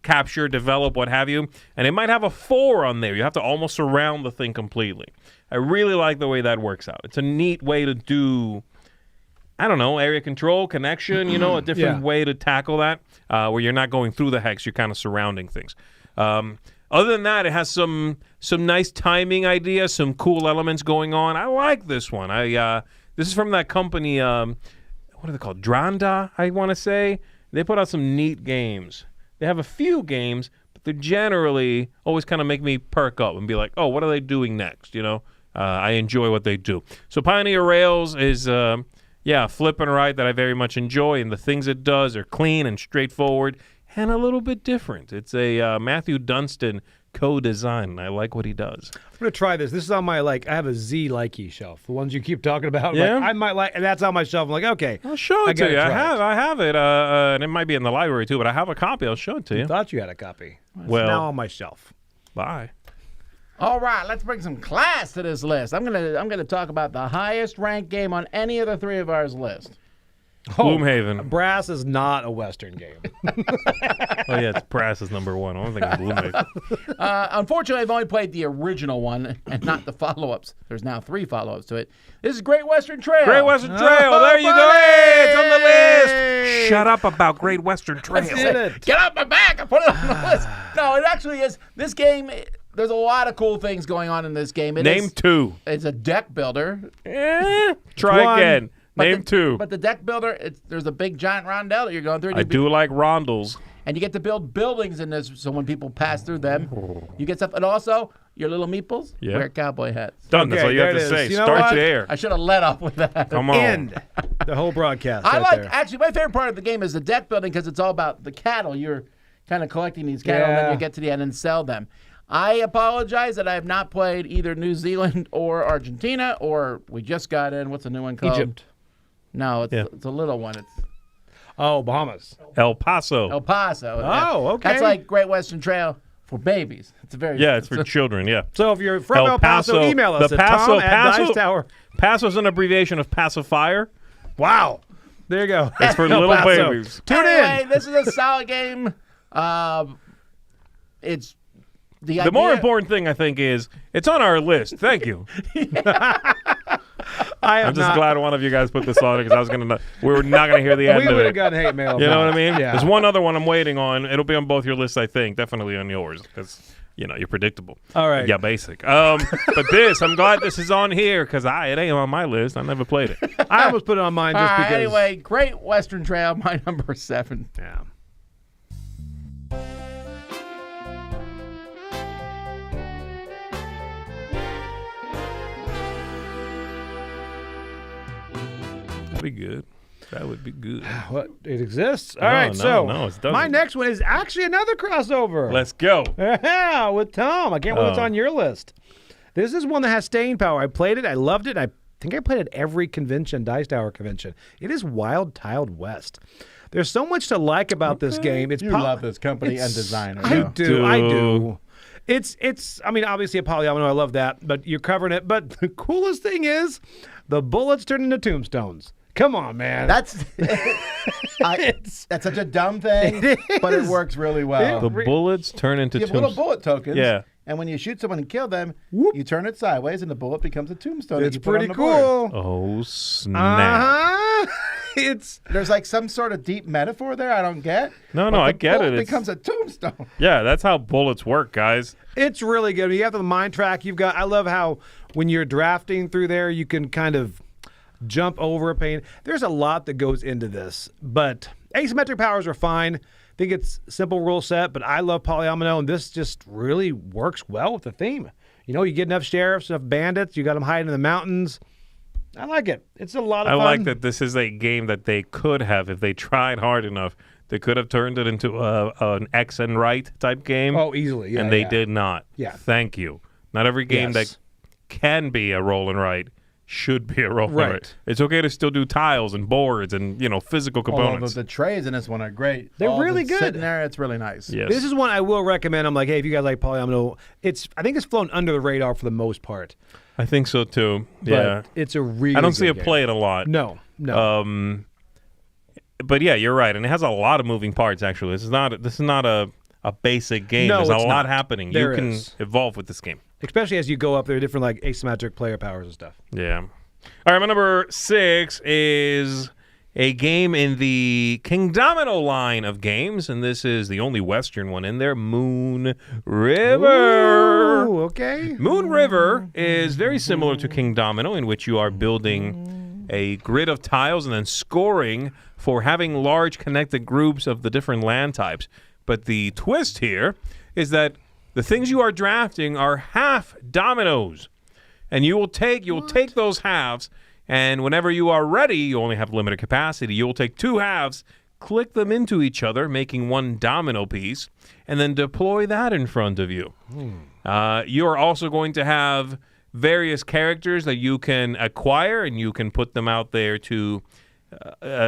Speaker 2: capture, develop, what have you. And it might have a 4 on there. You have to almost surround the thing completely. I really like the way that works out. It's a neat way to do, I don't know, area control, connection, a different way to tackle that, where you're not going through the hex, you're kind of surrounding things. Other than that, it has some nice timing ideas, some cool elements going on. I like this one. This is from that company, what are they called? Dranda, I want to say. They put out some neat games. They have a few games, but they generally always kind of make me perk up and be like, oh, what are they doing next? I enjoy what they do. So Pioneer Rails is, flip and right that I very much enjoy, and the things it does are clean and straightforward and a little bit different. It's a Matthew Dunstan co-design, and I like what he does.
Speaker 3: I'm going to try this. This is on my, I have a Zee likey shelf, the ones you keep talking about.
Speaker 2: Yeah?
Speaker 3: I might like, and that's on my shelf. I'm like, okay.
Speaker 2: I'll show it to you. I have it, and it might be in the library too, but I have a copy. I'll show it to you.
Speaker 3: I thought you had a copy. It's
Speaker 2: Well,
Speaker 3: now on my shelf.
Speaker 2: Bye.
Speaker 1: All right, let's bring some class to this list. I'm gonna talk about the highest ranked game on any of the three of ours list.
Speaker 2: Gloomhaven.
Speaker 3: Brass is not a Western game.
Speaker 2: Oh, yeah, it's Brass is number 1. I don't think it's Gloomhaven.
Speaker 1: Unfortunately, I've only played the original one and not the follow-ups. There's now 3 follow-ups to it. This is Great Western Trail.
Speaker 2: Great Western Trail. There you go. Hey, it's on the list. Shut up about Great Western Trail.
Speaker 3: Did it.
Speaker 1: Get off my back! I put it on the list. No, it actually is. This game, there's a lot of cool things going on in this game.
Speaker 2: Name 2.
Speaker 1: It's a deck builder.
Speaker 2: Try
Speaker 3: One.
Speaker 2: again. Name 2.
Speaker 1: But the deck builder, there's a big giant rondelle that you're going through.
Speaker 2: I do like rondels.
Speaker 1: And you get to build buildings in this, so when people pass through them, you get stuff. And also, your little meeples wear cowboy hats.
Speaker 2: Done. That's
Speaker 3: Okay,
Speaker 2: all you have
Speaker 3: there
Speaker 2: to
Speaker 3: it
Speaker 2: say.
Speaker 3: is. You know
Speaker 2: Start
Speaker 3: what?
Speaker 2: there.
Speaker 1: I should have let off with that.
Speaker 2: Come on.
Speaker 3: End the whole broadcast.
Speaker 1: I
Speaker 3: right
Speaker 1: like,
Speaker 3: there.
Speaker 1: actually, my favorite part of the game is the deck building because it's all about the cattle. You're kind of collecting these cattle, and then
Speaker 3: Yeah.
Speaker 1: you get to the end and sell them. I apologize that I have not played either New Zealand or Argentina, or we just got in, what's the new one called?
Speaker 3: Egypt.
Speaker 1: No, it's a little one. It's
Speaker 3: Oh, Bahamas.
Speaker 2: El Paso.
Speaker 1: El Paso.
Speaker 3: Oh, okay.
Speaker 1: That's like Great Western Trail for babies. It's a very
Speaker 2: Yeah, it's for children, yeah.
Speaker 3: So if you're from El Paso, email us
Speaker 2: the
Speaker 3: at
Speaker 2: Paso,
Speaker 3: tom@DiceTower.
Speaker 2: Paso's an abbreviation of pacifier.
Speaker 3: Wow. There you go.
Speaker 2: It's for
Speaker 3: El
Speaker 2: little
Speaker 3: Paso.
Speaker 2: babies.
Speaker 3: Tune
Speaker 1: Anyway,
Speaker 3: in.
Speaker 1: this is a solid game. It's the idea.
Speaker 2: The more important thing, I think, is it's on our list. Thank you. I'm just glad one of you guys put this on because we were not gonna hear the end
Speaker 3: We
Speaker 2: of
Speaker 3: would
Speaker 2: it.
Speaker 3: have gotten hate mail.
Speaker 2: You know what I mean?
Speaker 3: Yeah.
Speaker 2: There's one other one I'm waiting on. It'll be on both your lists, I think. Definitely on yours because you're predictable.
Speaker 3: All right.
Speaker 2: Yeah, basic. But I'm glad this is on here because it ain't on my list. I never played it.
Speaker 3: I almost put it on mine just because.
Speaker 1: Anyway, Great Western Trail, my number 7.
Speaker 3: Yeah.
Speaker 2: That'd be good. That would be good.
Speaker 3: What? It exists? All
Speaker 2: No,
Speaker 3: right,
Speaker 2: no,
Speaker 3: so
Speaker 2: no, it doesn't.
Speaker 3: my next one is actually another crossover.
Speaker 2: Let's go.
Speaker 3: Yeah, with Tom. I can't believe it's
Speaker 2: Oh.
Speaker 3: on your list. This is one that has staying power. I played it. I loved it. I think I played it every convention, Dice Tower convention. It is Wild Tiled West. There's so much to like about this game. It's
Speaker 1: You love this company and designer.
Speaker 3: I
Speaker 1: yeah.
Speaker 3: do. I
Speaker 2: do.
Speaker 3: do. It's. I mean, obviously a polyomino. I love that, but you're covering it. But the coolest thing is, the bullets turn into tombstones. Come on, man.
Speaker 1: That's that's such a dumb thing, but it works really well.
Speaker 2: The bullets turn into
Speaker 1: You have little
Speaker 2: tombstones.
Speaker 1: bullet tokens.
Speaker 2: Yeah.
Speaker 1: And when you shoot someone and kill them,
Speaker 3: Whoop.
Speaker 1: you turn it sideways, and the bullet becomes a tombstone. that
Speaker 3: It's
Speaker 1: you put on
Speaker 3: pretty
Speaker 1: the board.
Speaker 3: cool.
Speaker 2: Oh, snap.
Speaker 3: Uh-huh. It's
Speaker 1: There's like some sort of deep metaphor there I don't get.
Speaker 2: No,
Speaker 1: but
Speaker 2: I
Speaker 1: the
Speaker 2: get it.
Speaker 1: bullet
Speaker 2: It's-
Speaker 1: becomes a tombstone.
Speaker 2: Yeah, that's how bullets work, guys.
Speaker 3: It's really good. You have the mind track. I love how when you're drafting through there, you can kind of jump over a pane. There's a lot that goes into this, but asymmetric powers are fine. I think it's simple rule set, but I love polyomino, and this just really works well with the theme. You get enough sheriffs, enough bandits. You got them hiding in the mountains. I like it. It's a lot of
Speaker 2: I
Speaker 3: fun.
Speaker 2: like that this is a game that they could have, if they tried hard enough, they could have turned it into an X and right type game.
Speaker 3: Oh, easily. Yeah,
Speaker 2: and they
Speaker 3: yeah.
Speaker 2: did not.
Speaker 3: Yeah.
Speaker 2: Thank you. Not every game
Speaker 3: Yes.
Speaker 2: that can be a roll and write should be a roll and
Speaker 3: Right.
Speaker 2: write. It's okay to still do tiles and boards and physical
Speaker 1: Although
Speaker 2: components.
Speaker 1: the trays in this one are great.
Speaker 3: They're
Speaker 1: All
Speaker 3: really
Speaker 1: just
Speaker 3: good.
Speaker 1: Sitting there, it's really nice.
Speaker 2: Yes.
Speaker 3: This is one I will recommend. I'm like, hey, if you guys like polyomino, I think it's flown under the radar for the most part.
Speaker 2: I think so too.
Speaker 3: But
Speaker 2: Yeah.
Speaker 3: it's a really
Speaker 2: I don't see
Speaker 3: good
Speaker 2: it
Speaker 3: game.
Speaker 2: played a lot.
Speaker 3: No.
Speaker 2: But yeah, you're right, and it has a lot of moving parts. Actually, this is not a a basic game.
Speaker 3: No,
Speaker 2: There's a
Speaker 3: it's
Speaker 2: lot
Speaker 3: not.
Speaker 2: happening.
Speaker 3: There
Speaker 2: you can
Speaker 3: is.
Speaker 2: evolve with this game.
Speaker 3: Especially as you go up, there are different like asymmetric player powers and stuff.
Speaker 2: Yeah. All right, my number 6 is a game in the King Domino line of games, and this is the only Western one in there, Moon River.
Speaker 3: Ooh, okay.
Speaker 2: Moon River is very similar to King Domino, in which you are building a grid of tiles and then scoring for having large connected groups of the different land types. But the twist here is that the things you are drafting are half dominoes. And you'll take those halves, and whenever you are ready, you only have limited capacity. You'll take 2 halves, click them into each other, making one domino piece, and then deploy that in front of you. You are also going to have various characters that you can acquire, and you can put them out there to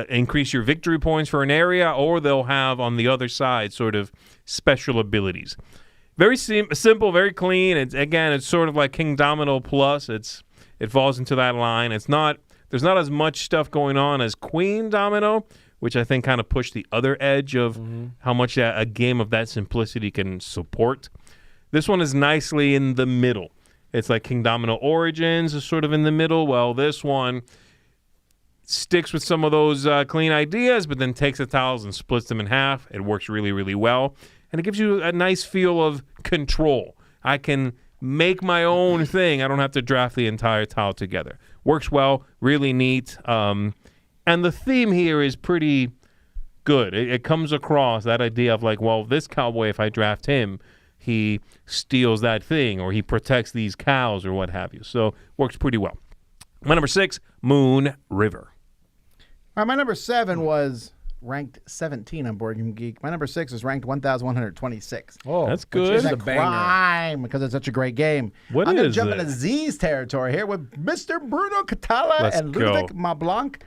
Speaker 2: increase your victory points for an area, or they'll have on the other side sort of special abilities. Very simple, very clean. It's sort of like King Domino Plus. It falls into that line. There's not as much stuff going on as Queen Domino, which I think kind of pushed the other edge of how much a game of that simplicity can support. This one is nicely in the middle. It's like King Domino Origins is sort of in the middle. Well, this one sticks with some of those clean ideas, but then takes the tiles and splits them in half. It works really, really well. And it gives you a nice feel of control. I can make my own thing. I don't have to draft the entire tile together. Works well, really neat. And the theme here is pretty good. It comes across that idea of like, well, this cowboy, if I draft him, he steals that thing or he protects these cows or what have you. So works pretty well. My number 6, Moon River.
Speaker 1: All right, my number 7 was ranked 17 on Board Game Geek. My number 6 is ranked 1,126.
Speaker 3: Oh,
Speaker 2: That's
Speaker 1: Which
Speaker 2: good.
Speaker 1: is
Speaker 3: This
Speaker 1: a
Speaker 3: is a banger.
Speaker 1: crime because it's such a great game.
Speaker 2: What
Speaker 1: I'm gonna
Speaker 2: is
Speaker 1: jump
Speaker 2: it?
Speaker 1: into Zee's territory here with Mr. Bruno Catala
Speaker 2: Let's
Speaker 1: and
Speaker 2: go.
Speaker 1: Ludovic Mablanc.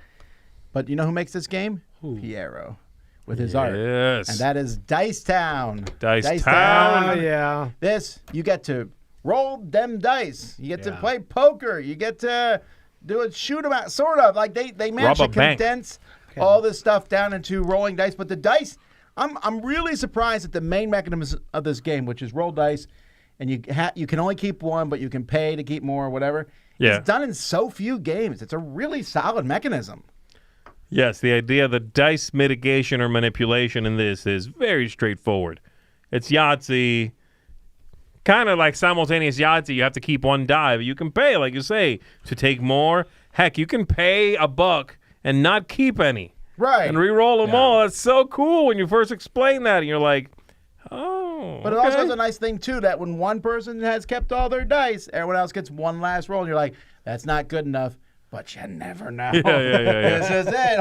Speaker 1: But you know who makes this game? Piero with his art.
Speaker 2: Yes.
Speaker 1: And that is Dice Town.
Speaker 2: Dice Town.
Speaker 3: Oh, yeah.
Speaker 1: This, you get to roll them dice. You get to
Speaker 3: Yeah.
Speaker 1: play poker. You get to do a shoot 'em out, sort of. Like they managed to
Speaker 2: Rob a bank.
Speaker 1: condense all this stuff down into rolling dice. But the dice, I'm really surprised at the main mechanism of this game, which is roll dice, and you can only keep one, but you can pay to keep more or whatever.
Speaker 2: Yeah.
Speaker 1: It's done in so few games. It's a really solid mechanism.
Speaker 2: Yes, the idea of the dice mitigation or manipulation in this is very straightforward. It's Yahtzee, kind of like simultaneous Yahtzee. You have to keep one die, but you can pay, like you say, to take more. Heck, you can pay $1 and not keep any.
Speaker 1: Right.
Speaker 2: And re-roll them all. That's so cool when you first explain that, and you're like, oh,
Speaker 1: But it also has a nice thing, too, that when one person has kept all their dice, everyone else gets one last roll, and you're like, that's not good enough. But you never know.
Speaker 2: Yeah.
Speaker 1: This is it.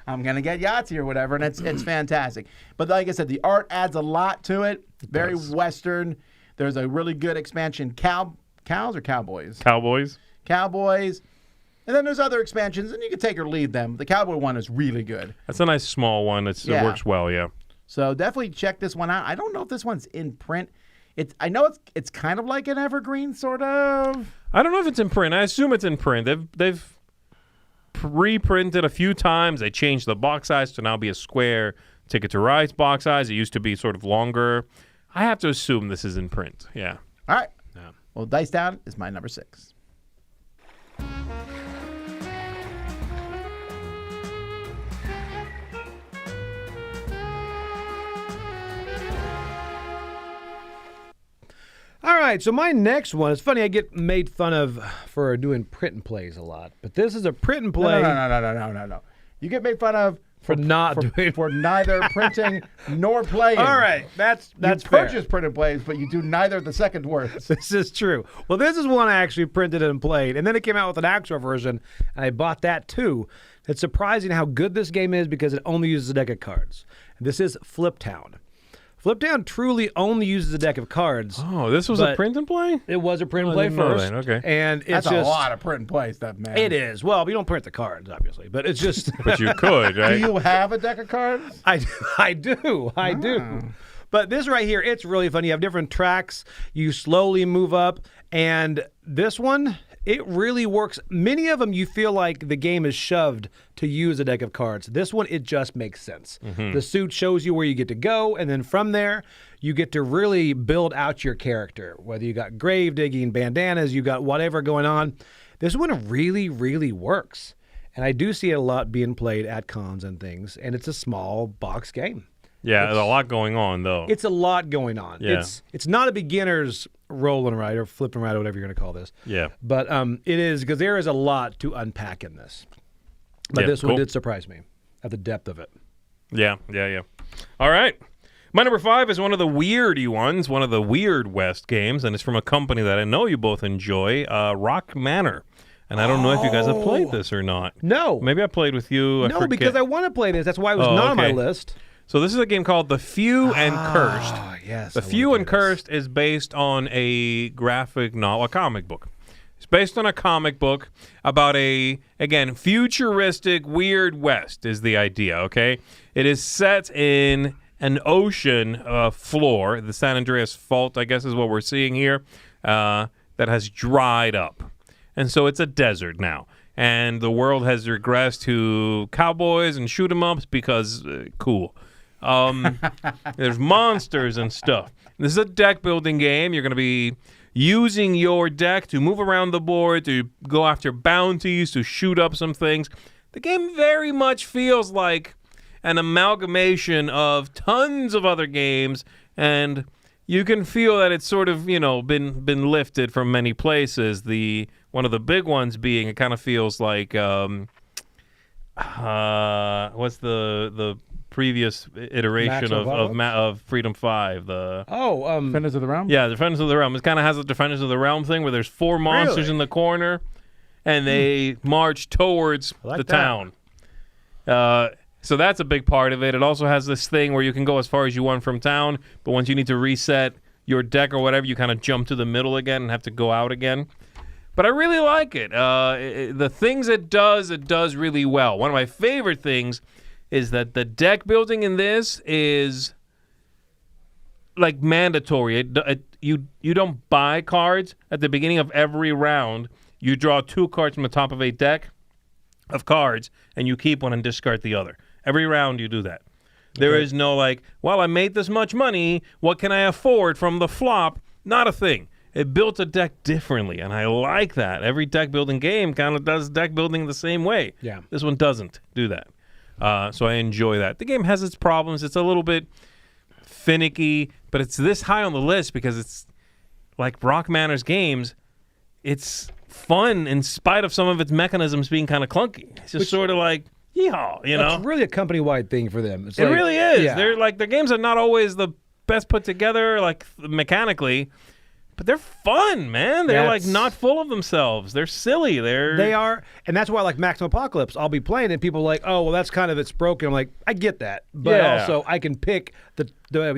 Speaker 1: I'm gonna get Yahtzee or whatever, and it's fantastic. But like I said, the art adds a lot to it. Very Western. There's a really good expansion. Cows or cowboys?
Speaker 2: Cowboys.
Speaker 1: Cowboys. And then there's other expansions, and you can take or leave them. The cowboy one is really good.
Speaker 2: That's a nice small one. It works well, yeah.
Speaker 1: So definitely check this one out. I don't know if this one's in print. I know it's kind of like an evergreen, sort of.
Speaker 2: I don't know if it's in print. I assume it's in print. They've reprinted a few times. They changed the box size to now be a square Ticket to Ride's box size. It used to be sort of longer. I have to assume this is in print. Yeah.
Speaker 1: All right. Well, Dice Down is my number 6.
Speaker 3: All right, so my next one, it's funny, I get made fun of for doing print and plays a lot, but this is a print and play.
Speaker 1: No. You get made fun of
Speaker 3: For not doing-
Speaker 1: for neither printing nor playing.
Speaker 3: All right, that's
Speaker 1: You
Speaker 3: fair.
Speaker 1: purchase print and plays, but you do neither of the second words.
Speaker 3: This is true. Well, this is one I actually printed and played, and then it came out with an actual version, and I bought that too. It's surprising how good this game is because it only uses a deck of cards. This is Flip Town. Flip Town truly only uses a deck of cards.
Speaker 2: Oh, this was a
Speaker 3: But-
Speaker 2: print and play?
Speaker 3: It was a print and
Speaker 2: I
Speaker 3: play
Speaker 2: didn't know
Speaker 3: first.
Speaker 2: that. Okay.
Speaker 3: And it's
Speaker 1: That's
Speaker 3: just
Speaker 1: a lot of print and play stuff, man.
Speaker 3: It is. Well, we don't print the cards, obviously, but it's just.
Speaker 2: But you could,
Speaker 1: Do
Speaker 2: right?
Speaker 1: you have a deck of cards?
Speaker 3: I do. But this right here, it's really fun. You have different tracks. You slowly move up. And this one, it really works. Many of them, you feel like the game is shoved to use a deck of cards. This one, it just makes sense. The suit shows you where you get to go. And then from there, you get to really build out your character, whether you got grave digging, bandanas, you got whatever going on. This one really, really works. And I do see it a lot being played at cons and things, and it's a small box game.
Speaker 2: Yeah, there's a lot going on, though.
Speaker 3: It's a lot going on.
Speaker 2: Yeah.
Speaker 3: It's not a beginner's roll and ride or flip and ride or whatever you're going to call this.
Speaker 2: Yeah.
Speaker 3: But it is, because there is a lot to unpack in this. But
Speaker 2: Yeah,
Speaker 3: this one
Speaker 2: cool.
Speaker 3: did surprise me at the depth of it.
Speaker 2: Yeah. All right. My number 5 is one of the weirdy ones, one of the Weird West games, and it's from a company that I know you both enjoy, Rock Manor. And I don't know if you guys have played this or not.
Speaker 3: No.
Speaker 2: Maybe I played with you. I
Speaker 3: No,
Speaker 2: forget.
Speaker 3: because I want to play this. That's why it was not on my
Speaker 2: okay.
Speaker 3: list.
Speaker 2: So this is a game called The Few and Cursed.
Speaker 3: Yes.
Speaker 2: The Few and Cursed is based on a graphic novel, a comic book. It's based on a comic book about a, again, futuristic Weird West is the idea, okay? It is set in an ocean floor, the San Andreas Fault, I guess is what we're seeing here, that has dried up. And so it's a desert now. And the world has regressed to cowboys and shoot 'em ups because cool. There's monsters and stuff. This is a deck building game. You're going to be using your deck to move around the board, to go after bounties, to shoot up some things. The game very much feels like an amalgamation of tons of other games, and you can feel that it's sort of, been lifted from many places. One of the big ones being, it kind of feels like what's the previous iteration of Freedom 5?
Speaker 1: Defenders of the Realm?
Speaker 2: Yeah, Defenders of the Realm. It kind of has the Defenders of the Realm thing where there's 4 monsters
Speaker 3: Really?
Speaker 2: in the corner, and they march towards
Speaker 3: like
Speaker 2: the
Speaker 3: that.
Speaker 2: town. So that's a big part of it. It also has this thing where you can go as far as you want from town, but once you need to reset your deck or whatever, you kind of jump to the middle again and have to go out again. But I really like it. The things it does really well. One of my favorite things is that the deck building in this is like mandatory. You don't buy cards at the beginning of every round. You draw 2 cards from the top of a deck of cards, and you keep one and discard the other. Every round you do that. There is no I made this much money. What can I afford from the flop? Not a thing. It built a deck differently, and I like that. Every deck building game kind of does deck building the same way.
Speaker 3: Yeah.
Speaker 2: This one doesn't do that. So I enjoy that. The game has its problems. It's a little bit finicky, but it's this high on the list because it's like Rock Manor's games. It's fun in spite of some of its mechanisms being kind of clunky. It's just sort of like, yeehaw,
Speaker 3: It's really a company-wide thing for them. It's
Speaker 2: It
Speaker 3: like-
Speaker 2: really is.
Speaker 3: Yeah.
Speaker 2: Their games are not always the best put together, mechanically, but they're fun, man. They're
Speaker 3: That's-
Speaker 2: not full of themselves. They're silly.
Speaker 3: They are, and that's why Maximum Apocalypse, I'll be playing and people are like, oh, well, that's kind of, it's broken. I'm like, I get that, but
Speaker 2: Yeah.
Speaker 3: also I can pick the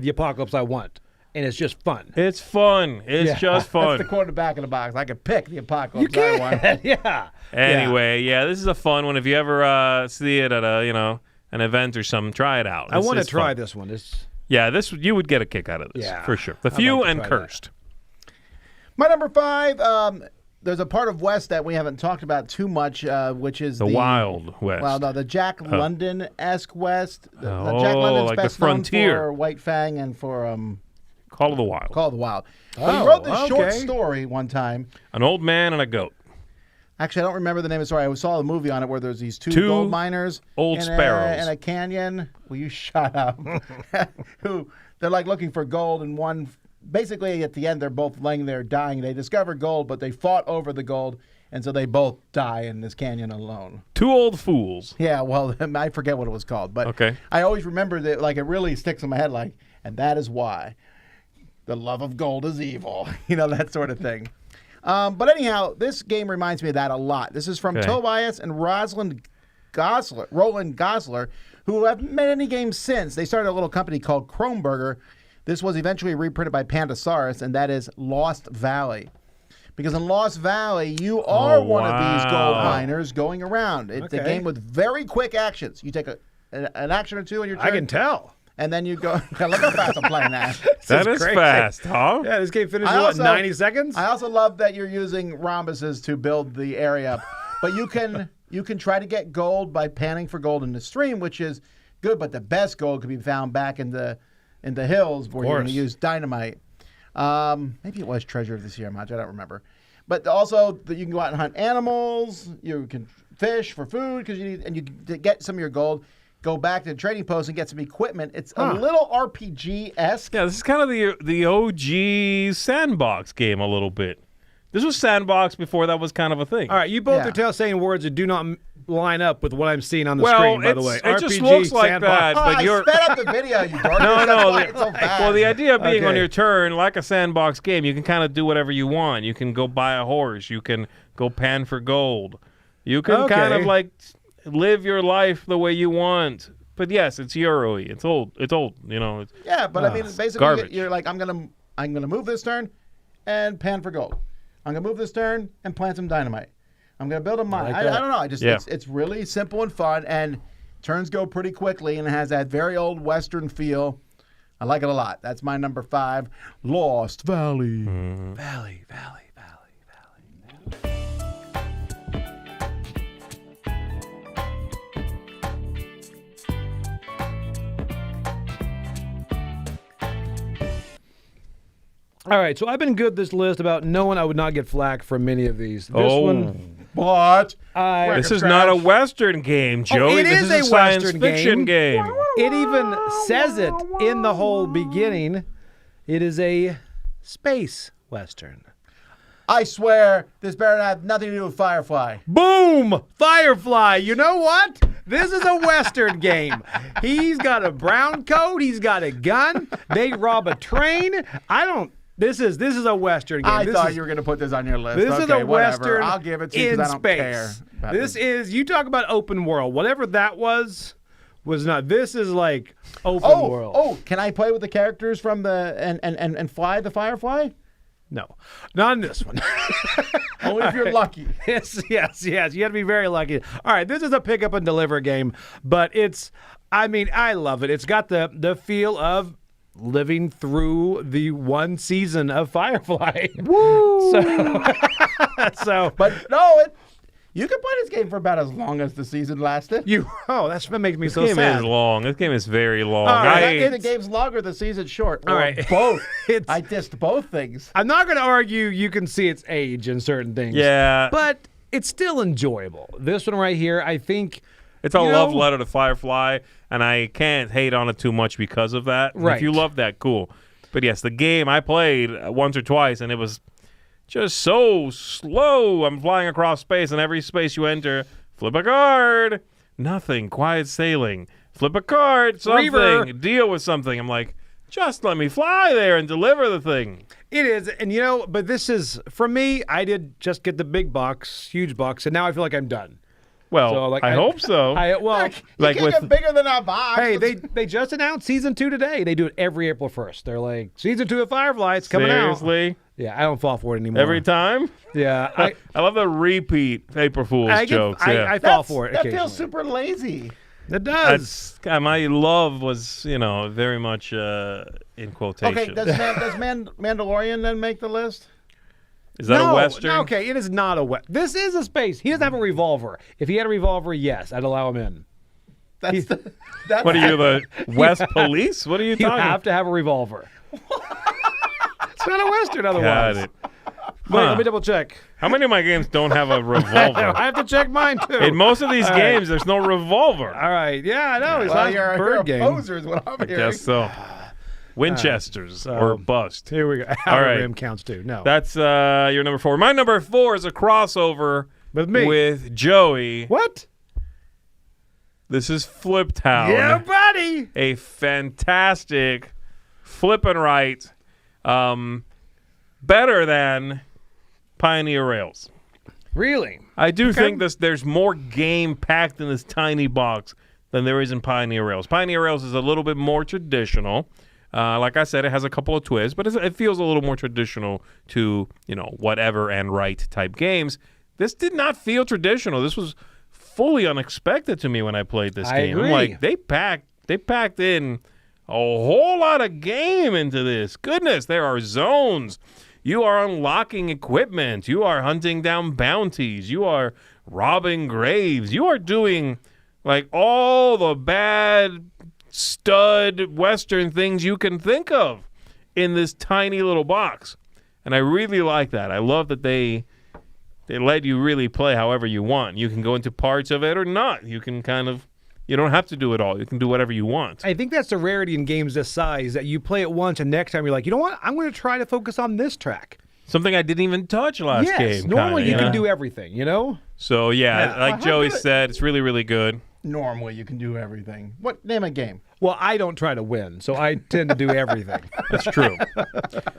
Speaker 3: Apocalypse I want, and it's just fun.
Speaker 2: It's fun. It's
Speaker 3: Yeah.
Speaker 2: just fun.
Speaker 1: That's the quarterback in the box. I could pick the Apocalypse.
Speaker 3: You can,
Speaker 1: I want.
Speaker 3: yeah.
Speaker 2: Anyway, yeah, this is a fun one. If you ever see it at an event or something, try it out.
Speaker 3: I want to
Speaker 2: It's
Speaker 3: try
Speaker 2: fun.
Speaker 3: this one.
Speaker 2: Yeah, you would get a kick out of this
Speaker 3: Yeah,
Speaker 2: for sure. The
Speaker 3: I'd
Speaker 2: Few
Speaker 3: like to
Speaker 2: and
Speaker 3: try that.
Speaker 2: Cursed.
Speaker 1: My number 5, there's a part of West that we haven't talked about too much, which is
Speaker 2: The Wild West.
Speaker 1: Well, no, the Jack London-esque West. The
Speaker 2: Oh,
Speaker 1: Jack London's
Speaker 2: like the
Speaker 1: best known
Speaker 2: Frontier.
Speaker 1: for White Fang and for
Speaker 2: Call of the Wild.
Speaker 1: Call of the Wild. But
Speaker 3: Oh,
Speaker 1: he wrote this short
Speaker 3: okay.
Speaker 1: story one time.
Speaker 2: An old man and a goat.
Speaker 1: Actually, I don't remember the name of the story. I saw a movie on it where there's these two
Speaker 2: Two
Speaker 1: gold miners
Speaker 2: old sparrows.
Speaker 1: in a canyon. Will you shut up? Who they're looking for gold, and one basically at the end they're both laying there dying. They discover gold, but they fought over the gold, and so they both die in this canyon alone.
Speaker 2: 2 old fools.
Speaker 1: Yeah, well, I forget what it was called, but
Speaker 2: Okay.
Speaker 1: I always remember that. It really sticks in my head. And that is why the love of gold is evil. That sort of thing. But anyhow, this game reminds me of that a lot. This is from
Speaker 2: Okay.
Speaker 1: Tobias and Roland Gosler, who have made any games since. They started a little company called Kronberger. This was eventually reprinted by Pandasaurus, and that is Lost Valley. Because in Lost Valley, you are one of these gold
Speaker 2: wow.
Speaker 1: miners going around. It's a
Speaker 3: Okay.
Speaker 1: game with very quick actions. You take an action or two on your turn.
Speaker 3: I can tell.
Speaker 1: And then you go. Look how fast I'm playing that.
Speaker 2: That is
Speaker 3: crazy.
Speaker 2: fast, huh?
Speaker 3: Yeah, this game finished
Speaker 1: I
Speaker 3: in,
Speaker 1: also-
Speaker 3: 90 seconds?
Speaker 1: I also love that you're using rhombuses to build the area up. But you can try to get gold by panning for gold in the stream, which is good. But the best gold can be found back in the in the hills where you're going to
Speaker 3: course.
Speaker 1: use dynamite. Maybe it was Treasure of the Sierra Madre. I don't remember. But also, you can go out and hunt animals. You can fish for food because you to get some of your gold. Go back to the trading post and get some equipment. It's a little RPG-esque.
Speaker 2: Yeah, this is kind of the OG sandbox game a little bit. This was sandbox before that was kind of a thing.
Speaker 3: All right, you both
Speaker 1: Yeah.
Speaker 3: are saying words that do not line up with what I'm seeing on the screen, by the way.
Speaker 2: It just looks like
Speaker 3: sandbox.
Speaker 2: that, but
Speaker 1: I
Speaker 2: you're...
Speaker 1: sped up the video, you dork.
Speaker 2: No,
Speaker 1: That's
Speaker 2: no.
Speaker 1: why it's so fast.
Speaker 2: Well, the idea of being on
Speaker 3: Okay.
Speaker 2: your turn, like a sandbox game, you can kind of do whatever you want. You can go buy a horse. You can go pan for gold. You can kind of
Speaker 3: Okay.
Speaker 2: like live your life the way you want. But yes, it's Euro-y. It's old. It's old. You know. It's,
Speaker 1: Yeah, but I mean, basically,
Speaker 2: garbage.
Speaker 1: you're like, I'm gonna move this turn, and pan for gold. I'm gonna move this turn and plant some dynamite. I'm gonna build a mine.
Speaker 3: like
Speaker 1: I
Speaker 3: that.
Speaker 1: don't know. I just
Speaker 2: Yeah.
Speaker 1: it's really simple and fun, and turns go pretty quickly, and it has that very old Western feel. I like it a lot. That's my number 5, Lost Valley.
Speaker 3: Valley. All right, so I've been good this list about knowing I would not get flack from many of these. This one,
Speaker 1: What?
Speaker 2: this is not a Western game, Joey.
Speaker 3: it
Speaker 2: this
Speaker 3: is
Speaker 2: is
Speaker 3: a
Speaker 2: science
Speaker 3: Western
Speaker 2: fiction game.
Speaker 3: it even says it in the whole beginning. It is a space western.
Speaker 1: I swear, this better have nothing to do with Firefly.
Speaker 3: Boom! Firefly. You know what? This is a Western game. He's got a brown coat. He's got a gun. They rob a train. This is a Western game.
Speaker 1: I
Speaker 3: This
Speaker 1: thought
Speaker 3: is-
Speaker 1: you were going to put this on your list.
Speaker 3: This is
Speaker 1: Okay,
Speaker 3: a
Speaker 1: whatever.
Speaker 3: Western
Speaker 1: I'll give it to you
Speaker 3: in
Speaker 1: because I don't
Speaker 3: space.
Speaker 1: care. about
Speaker 3: This is, you talk about open world. Whatever that was not. This is like open world.
Speaker 1: Oh, can I play with the characters from the and fly the Firefly?
Speaker 3: No, not in this one.
Speaker 1: Only if you're lucky.
Speaker 3: Yes. You have to be very lucky. All right, this is a pick up and deliver game, but I love it. It's got the feel of living through the one season of Firefly. Woo! So
Speaker 1: But no, you can play this game for about as long as the season lasted.
Speaker 3: that makes me
Speaker 2: This
Speaker 3: so
Speaker 2: game
Speaker 3: sad.
Speaker 2: is long. This game is very long.
Speaker 3: All right,
Speaker 1: The game's longer, the season's short.
Speaker 3: All
Speaker 1: Or
Speaker 3: right.
Speaker 1: both.
Speaker 3: It's-
Speaker 1: I dissed both things.
Speaker 3: I'm not going to argue you can see its age in certain things.
Speaker 2: Yeah.
Speaker 3: But it's still enjoyable. This one right here, I think.
Speaker 2: It's a
Speaker 3: you
Speaker 2: love
Speaker 3: know-
Speaker 2: letter to Firefly, and I can't hate on it too much because of that. And
Speaker 3: Right.
Speaker 2: If you love that, cool. But yes, the game I played once or twice, and it was just so slow. I'm flying across space, and every space you enter, flip a card. Nothing. Quiet sailing. Flip a card. Something.
Speaker 3: Reaver.
Speaker 2: Deal with something. I'm like, just let me fly there and deliver the thing.
Speaker 3: It is, and but this is, for me, I did just get the big box, huge box, and now I feel like I'm done.
Speaker 2: Well,
Speaker 3: So, like,
Speaker 2: I hope so.
Speaker 1: You
Speaker 2: like
Speaker 1: can't
Speaker 2: with
Speaker 1: get bigger than a box.
Speaker 3: Hey, they just announced season 2 today. They do it every April 1st. They're like, season 2 of Firefly, it's coming out.
Speaker 2: seriously
Speaker 3: Yeah, I don't fall for it anymore.
Speaker 2: every time.
Speaker 3: Yeah,
Speaker 2: I love the repeat April Fool's jokes.
Speaker 3: I
Speaker 2: yeah.
Speaker 3: fall for it
Speaker 1: That
Speaker 3: occasionally.
Speaker 1: feels super lazy.
Speaker 3: It does.
Speaker 2: My love was, very much in quotation.
Speaker 1: Okay, does Mandalorian then make the list?
Speaker 2: Is that a Western?
Speaker 3: No, okay, it is not a Western. This is a space. He doesn't have a revolver. If he had a revolver, yes, I'd allow him in.
Speaker 1: That's
Speaker 2: What are you, the West Police? What are you
Speaker 3: You
Speaker 2: talking
Speaker 3: have to have a revolver. It's not a Western
Speaker 2: Got
Speaker 3: otherwise.
Speaker 2: it.
Speaker 3: Wait,
Speaker 2: Huh.
Speaker 3: let me double check.
Speaker 2: How many of my games don't have a revolver?
Speaker 3: I have to check mine too.
Speaker 2: In most of these games, there's no revolver.
Speaker 3: All right, yeah, I know. It's
Speaker 1: well,
Speaker 3: not
Speaker 1: you're
Speaker 3: a bird
Speaker 1: a
Speaker 3: game.
Speaker 1: poser is what I'm
Speaker 2: I
Speaker 1: hearing.
Speaker 2: guess so. Winchesters
Speaker 3: so-
Speaker 2: or bust.
Speaker 3: Here we go.
Speaker 2: All right.
Speaker 3: Rim counts too. No,
Speaker 2: That's your number 4. My number 4 is a crossover
Speaker 3: with me.
Speaker 2: with Joey.
Speaker 3: What?
Speaker 2: This is Flip Town.
Speaker 3: Yeah, buddy.
Speaker 2: A fantastic flip and right, better than Pioneer Rails.
Speaker 3: Really?
Speaker 2: I do think there's more game packed in this tiny box than there is in Pioneer Rails. Pioneer Rails is a little bit more traditional. Like I said, it has a couple of twists, but it feels a little more traditional to, whatever and right type games. This did not feel traditional. This was fully unexpected to me when I played this
Speaker 3: I
Speaker 2: game.
Speaker 3: agree.
Speaker 2: I'm like, they packed in a whole lot of game into this. Goodness, there are zones. You are unlocking equipment. You are hunting down bounties. You are robbing graves. You are doing like all the bad stud Western things you can think of in this tiny little box. And I really like that. I love that they let you really play however you want. You can go into parts of it or not. You can you don't have to do it all. You can do whatever you want.
Speaker 3: I think that's the rarity in games this size, that you play it once and next time you're like, you know what? I'm going to try to focus on this track.
Speaker 2: Something I didn't even touch last
Speaker 3: Yes,
Speaker 2: game.
Speaker 3: normally you
Speaker 2: kinda,
Speaker 3: can do everything, you know?
Speaker 2: So, like Joey said, it's really, really good.
Speaker 1: Normally, you can do everything. What name a game?
Speaker 3: Well, I don't try to win, so I tend to do everything.
Speaker 2: That's true.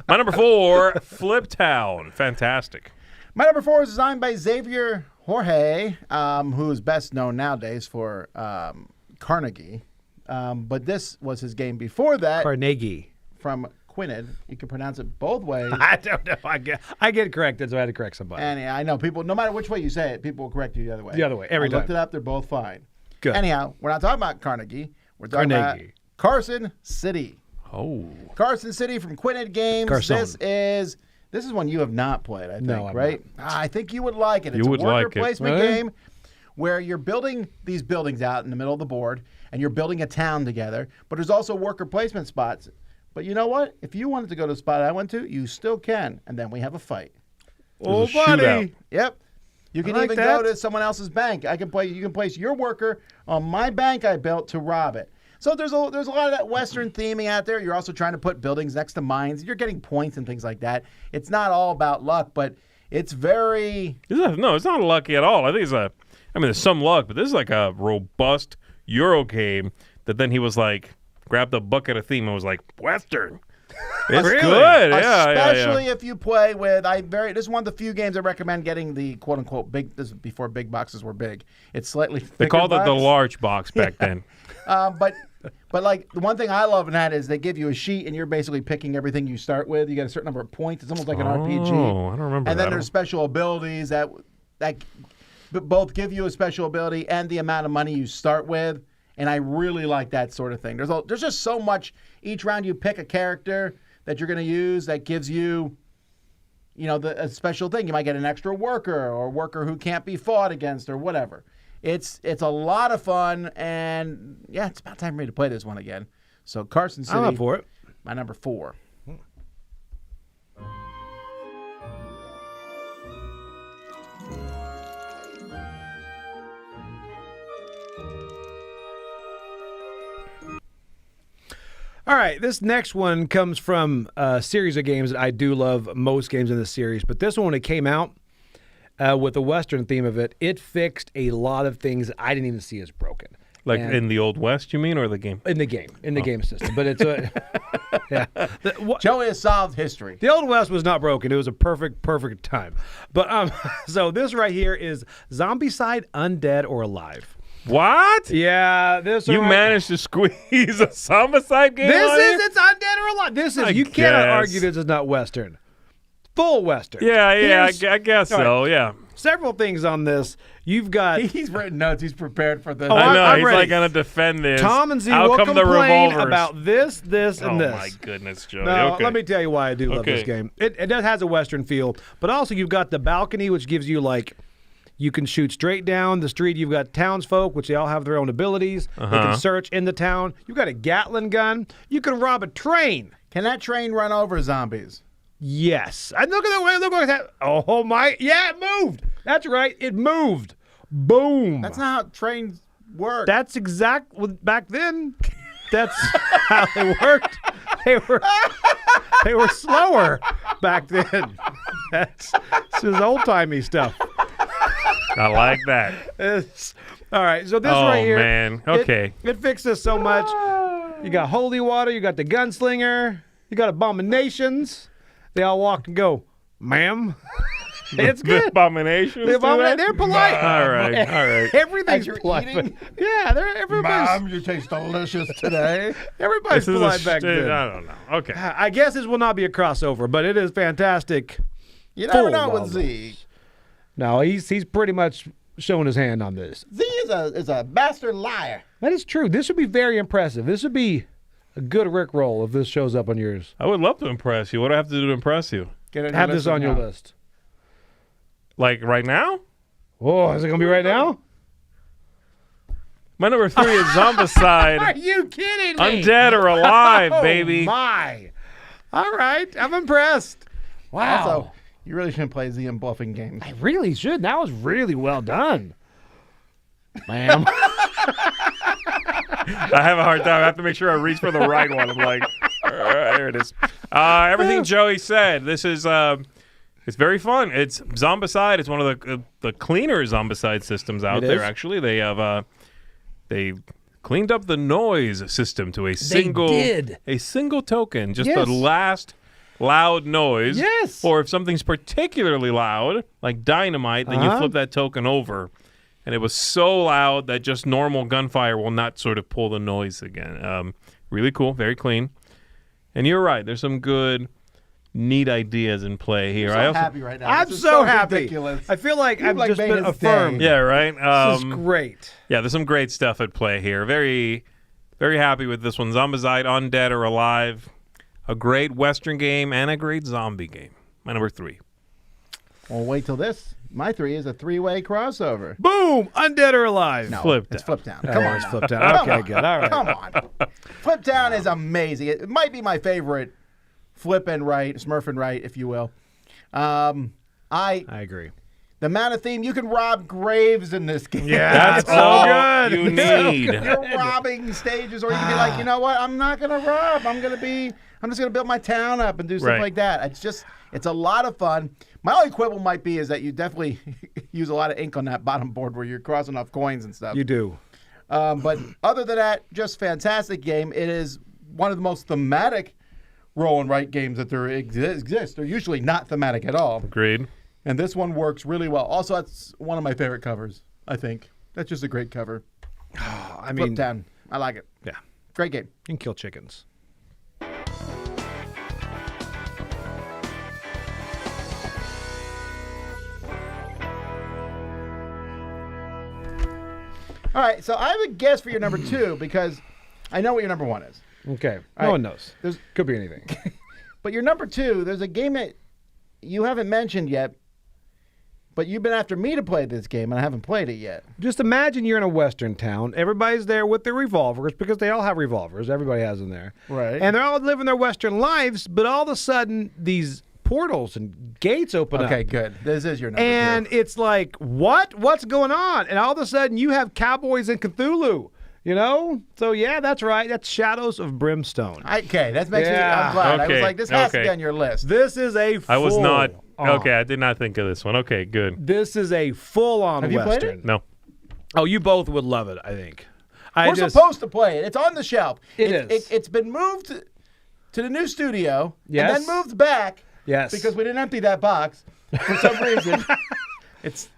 Speaker 2: My number 4, Flip Town. Fantastic.
Speaker 1: My number 4 is designed by Xavier Jorge, who is best known nowadays for Carnegie. But this was his game before that.
Speaker 3: Carnegie.
Speaker 1: From Quinid. You can pronounce it both ways.
Speaker 3: I don't know. I get corrected, so I had to correct somebody.
Speaker 1: And I know people, no matter which way you say it, people will correct you the other way.
Speaker 3: The other way, every
Speaker 1: I
Speaker 3: time.
Speaker 1: looked it up. They're both fine.
Speaker 3: Good.
Speaker 1: Anyhow, we're not talking about Carnegie. We're talking about Carson City.
Speaker 2: Oh.
Speaker 1: Carson City from Quinid Games.
Speaker 3: Carson.
Speaker 1: This is one you have not played, I think,
Speaker 3: No, I'm
Speaker 1: right? I think you would like it. It's
Speaker 2: You would
Speaker 1: a worker
Speaker 2: like it.
Speaker 1: placement
Speaker 3: Really?
Speaker 1: game where you're building these buildings out in the middle of the board, and you're building a town together, but there's also worker placement spots. But you know what? If you wanted to go to the spot I went to, you still can, and then we have a fight.
Speaker 3: Oh,
Speaker 2: There's a shootout.
Speaker 1: Yep. You can
Speaker 3: I like
Speaker 1: even
Speaker 3: that.
Speaker 1: go to someone else's bank. You can place your worker on my bank I built to rob it. So there's a lot of that Western theming out there. You're also trying to put buildings next to mines. You're getting points and things like that. It's not all about luck, but it's very...
Speaker 2: No, it's not lucky at all. I think there's some luck, but this is like a robust Euro game that then he was like, grabbed a bucket of theme and was like, Western. It's
Speaker 3: Really?
Speaker 2: good. Yeah,
Speaker 1: Especially if you play with... This is one of the few games I recommend getting the quote-unquote big... This is before big boxes were big. It's slightly thicker
Speaker 2: They called it the
Speaker 1: box.
Speaker 2: large box back then.
Speaker 1: But like the one thing I love in that is they give you a sheet and you're basically picking everything you start with. You get a certain number of points. It's almost like an RPG.
Speaker 2: Oh, I don't remember
Speaker 1: And
Speaker 2: that
Speaker 1: then there's special abilities that both give you a special ability and the amount of money you start with. And I really like that sort of thing. There's just so much. Each round you pick a character that you're going to use that gives you, a special thing. You might get an extra worker or a worker who can't be fought against or whatever. It's a lot of fun, and yeah, it's about time for me to play this one again. So Carson City,
Speaker 3: I'm up for it.
Speaker 1: my number 4.
Speaker 3: All right, this next one comes from a series of games that I do love, most games in this series. But this one, when it came out with the Western theme of it, it fixed a lot of things that I didn't even see as broken.
Speaker 2: Like
Speaker 3: And-
Speaker 2: in the Old West, you mean, or the game?
Speaker 3: In the game system. But it's a... yeah.
Speaker 1: Joey has solved history.
Speaker 3: The Old West was not broken. It was a perfect time. But so this right here is Zombicide, Undead or Alive.
Speaker 2: What?
Speaker 3: Yeah, this
Speaker 2: You
Speaker 3: right-
Speaker 2: managed to squeeze a Zombicide game
Speaker 3: This
Speaker 2: on
Speaker 3: is
Speaker 2: here?
Speaker 3: it's Undead or Alive. This is
Speaker 2: I
Speaker 3: you cannot
Speaker 2: guess.
Speaker 3: argue this is not Western. Full Western.
Speaker 2: Yeah,
Speaker 3: Here's
Speaker 2: I guess
Speaker 3: all
Speaker 2: so,
Speaker 3: right.
Speaker 2: yeah.
Speaker 3: several things on this. You've got
Speaker 1: He's written notes. He's prepared for this.
Speaker 3: Oh,
Speaker 2: I know,
Speaker 3: I'm
Speaker 2: he's
Speaker 3: ready.
Speaker 2: like going to defend this.
Speaker 3: Tom and Zee
Speaker 2: Out
Speaker 3: will
Speaker 2: come the
Speaker 3: complain
Speaker 2: revolvers.
Speaker 3: about this,
Speaker 2: Oh,
Speaker 3: and this.
Speaker 2: my goodness, Joey.
Speaker 3: No,
Speaker 2: okay.
Speaker 3: let me tell you why I do love this
Speaker 2: Okay.
Speaker 3: game. It does has a Western feel, but also you've got the balcony, which gives you like you can shoot straight down the street. You've got townsfolk, which they all have their own abilities. They can search in the town. You've got a Gatling gun. You can rob a train.
Speaker 1: Can that train run over zombies?
Speaker 3: Yes. And look at the way. Look at that. Oh my! Yeah, it moved. That's right. It moved. Boom.
Speaker 1: That's not how trains work.
Speaker 3: That's exact. Back then, that's how they worked. They were slower back then. This is old timey stuff.
Speaker 2: I like that.
Speaker 3: All right, so this
Speaker 2: Oh,
Speaker 3: right here,
Speaker 2: man. Okay.
Speaker 3: it fixes so much. You got holy water, you got the gunslinger, you got abominations. They all walk and go, ma'am. It's
Speaker 2: The
Speaker 3: good.
Speaker 2: abominations.
Speaker 3: The
Speaker 2: do that?
Speaker 3: they're polite.
Speaker 2: All right. All right.
Speaker 3: Everything's
Speaker 1: As you're
Speaker 3: polite.
Speaker 1: eating?
Speaker 3: Yeah, everybody's
Speaker 1: Mom, you taste delicious today.
Speaker 3: everybody's
Speaker 2: This is
Speaker 3: polite back then.
Speaker 2: I don't know. Okay.
Speaker 3: I guess this will not be a crossover, but it is fantastic.
Speaker 1: You never
Speaker 3: Full
Speaker 1: know with
Speaker 3: wild
Speaker 1: Z.
Speaker 3: No, he's pretty much showing his hand on this.
Speaker 1: Z is a bastard liar.
Speaker 3: That is true. This would be very impressive. This would be a good Rickroll if this shows up on yours.
Speaker 2: I would love to impress you. What do I have to do to impress you?
Speaker 1: Get it
Speaker 3: Have this on your list.
Speaker 2: Like right now?
Speaker 3: Oh, is it going to be right now?
Speaker 2: My number 3 is Zombicide.
Speaker 3: Are you kidding me?
Speaker 2: Undead or alive,
Speaker 3: Oh,
Speaker 2: baby.
Speaker 3: my. All right. I'm impressed. Wow.
Speaker 1: Also, you really shouldn't play Z and bluffing games.
Speaker 3: I really should. That was really well done. Ma'am.
Speaker 2: I have a hard time. I have to make sure I reach for the right one. I'm like, there it is. Everything Joey said. This is it's very fun. It's Zombicide. It's one of the cleaner Zombicide systems out there. Actually, they have they cleaned up the noise system to a single token, just the last loud noise.
Speaker 3: Yes.
Speaker 2: Or if something's particularly loud, like dynamite, then you flip that token over. And it was so loud that just normal gunfire will not sort of pull the noise again. Really cool, very clean. And you're right. There's some good, neat ideas in play here.
Speaker 1: I'm so happy right now.
Speaker 3: I'm
Speaker 1: This is
Speaker 3: so happy.
Speaker 1: Ridiculous.
Speaker 3: I feel like I've
Speaker 1: like
Speaker 3: just
Speaker 1: made
Speaker 3: been
Speaker 1: his
Speaker 3: affirmed.
Speaker 1: day.
Speaker 2: Yeah, right.
Speaker 3: This is great.
Speaker 2: Yeah, there's some great stuff at play here. Very, very happy with this one. Zombicide, Undead or Alive. A great Western game and a great zombie game. My number 3.
Speaker 1: Well, wait till this. My 3 is a 3-way crossover.
Speaker 3: Boom! Undead or alive?
Speaker 1: No,
Speaker 2: Flip
Speaker 1: it's
Speaker 2: down.
Speaker 1: Flip Down. Come on,
Speaker 3: It's
Speaker 1: now.
Speaker 3: flipped out. Okay, good. All right.
Speaker 1: Come on. Flip Down is amazing. It might be my favorite flip and right, Smurf and right, if you will.
Speaker 3: I agree.
Speaker 1: The mana theme, you can rob graves in this game.
Speaker 3: Yeah,
Speaker 2: That's
Speaker 3: it's so
Speaker 2: all
Speaker 3: good.
Speaker 2: you
Speaker 3: It's so
Speaker 2: need.
Speaker 1: You're robbing stages, or you can be like, you know what? I'm not gonna rob. I'm just gonna build my town up and do stuff
Speaker 2: Right.
Speaker 1: like that. It's a lot of fun. My only quibble might be is that you definitely use a lot of ink on that bottom board where you're crossing off coins and stuff.
Speaker 3: You do.
Speaker 1: But other than that, just fantastic game. It is one of the most thematic roll and write games that there exist. They're usually not thematic at all.
Speaker 2: Agreed.
Speaker 1: And this one works really well. Also, that's one of my favorite covers, I think. That's just a great cover.
Speaker 3: I
Speaker 1: Flip
Speaker 3: mean,
Speaker 1: Down. I like it.
Speaker 3: yeah,
Speaker 1: Great game.
Speaker 3: you can kill chickens.
Speaker 1: All right, so I have a guess for your number 2 because I know what your number 1 is.
Speaker 3: Okay.
Speaker 1: All
Speaker 3: No
Speaker 1: right.
Speaker 3: one knows. Could be anything.
Speaker 1: But your number 2, there's a game that you haven't mentioned yet, but you've been after me to play this game, and I haven't played it yet.
Speaker 3: Just imagine you're in a Western town. Everybody's there with their revolvers because they all have revolvers. Everybody has them there.
Speaker 1: Right.
Speaker 3: And they're all living their Western lives, but all of a sudden, these portals and gates open up.
Speaker 1: Okay, good. This is your number
Speaker 3: And
Speaker 1: 2.
Speaker 3: it's like, what? What's going on? And all of a sudden, you have cowboys and Cthulhu. You know? So, yeah, that's right. That's Shadows of Brimstone.
Speaker 1: Okay, that makes me.
Speaker 3: Yeah.
Speaker 1: I'm glad. I was
Speaker 2: Okay,
Speaker 1: like, this has to
Speaker 2: okay.
Speaker 1: be on your list.
Speaker 3: This is a
Speaker 2: I was not.
Speaker 3: full-on-
Speaker 2: Okay, I did not think of this one. Okay, good.
Speaker 3: This is a full-on
Speaker 1: Have you played
Speaker 3: Western.
Speaker 1: it?
Speaker 2: No.
Speaker 3: Oh, you both would love it, I think.
Speaker 1: We're supposed to play it. It's on the shelf.
Speaker 3: It is.
Speaker 1: It's been moved to the new studio
Speaker 3: Yes.
Speaker 1: and then moved back.
Speaker 3: Yes.
Speaker 1: Because we didn't empty that box for some reason.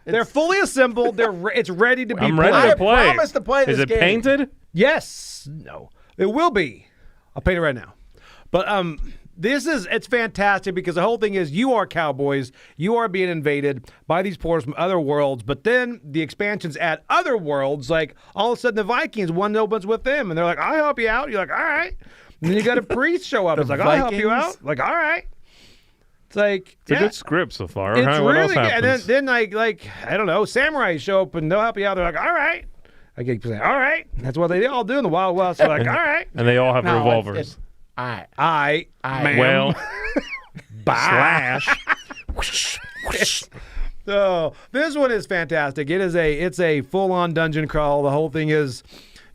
Speaker 3: They're fully assembled. It's ready to be
Speaker 2: I'm
Speaker 3: played.
Speaker 2: ready
Speaker 1: I
Speaker 2: to play.
Speaker 1: promised to play this
Speaker 2: Is it
Speaker 1: game.
Speaker 2: painted?
Speaker 3: Yes. No. It will be. I'll paint it right now. But it's fantastic because the whole thing is you are cowboys. You are being invaded by these portals from other worlds. But then the expansions add other worlds. Like all of a sudden the Vikings, one opens with them. And they're like, I'll help you out. You're like, all right. And then you got a priest show up. It's like, I'll help you
Speaker 1: Vikings?
Speaker 3: out. Like, all right. It's like,
Speaker 2: It's a good script so far.
Speaker 3: It's
Speaker 2: Huh? What else
Speaker 3: really good. And
Speaker 2: happens?
Speaker 3: then like I don't know, samurai show up and they'll help you out. They're like, all right. I keep saying, all right. That's what they all do in the Wild West. They're like, all right.
Speaker 2: And they all have
Speaker 1: No,
Speaker 2: revolvers.
Speaker 1: it's all right.
Speaker 3: I ma'am.
Speaker 2: Well,
Speaker 3: Bye.
Speaker 2: slash.
Speaker 3: So this one is fantastic. It's a full-on dungeon crawl. The whole thing is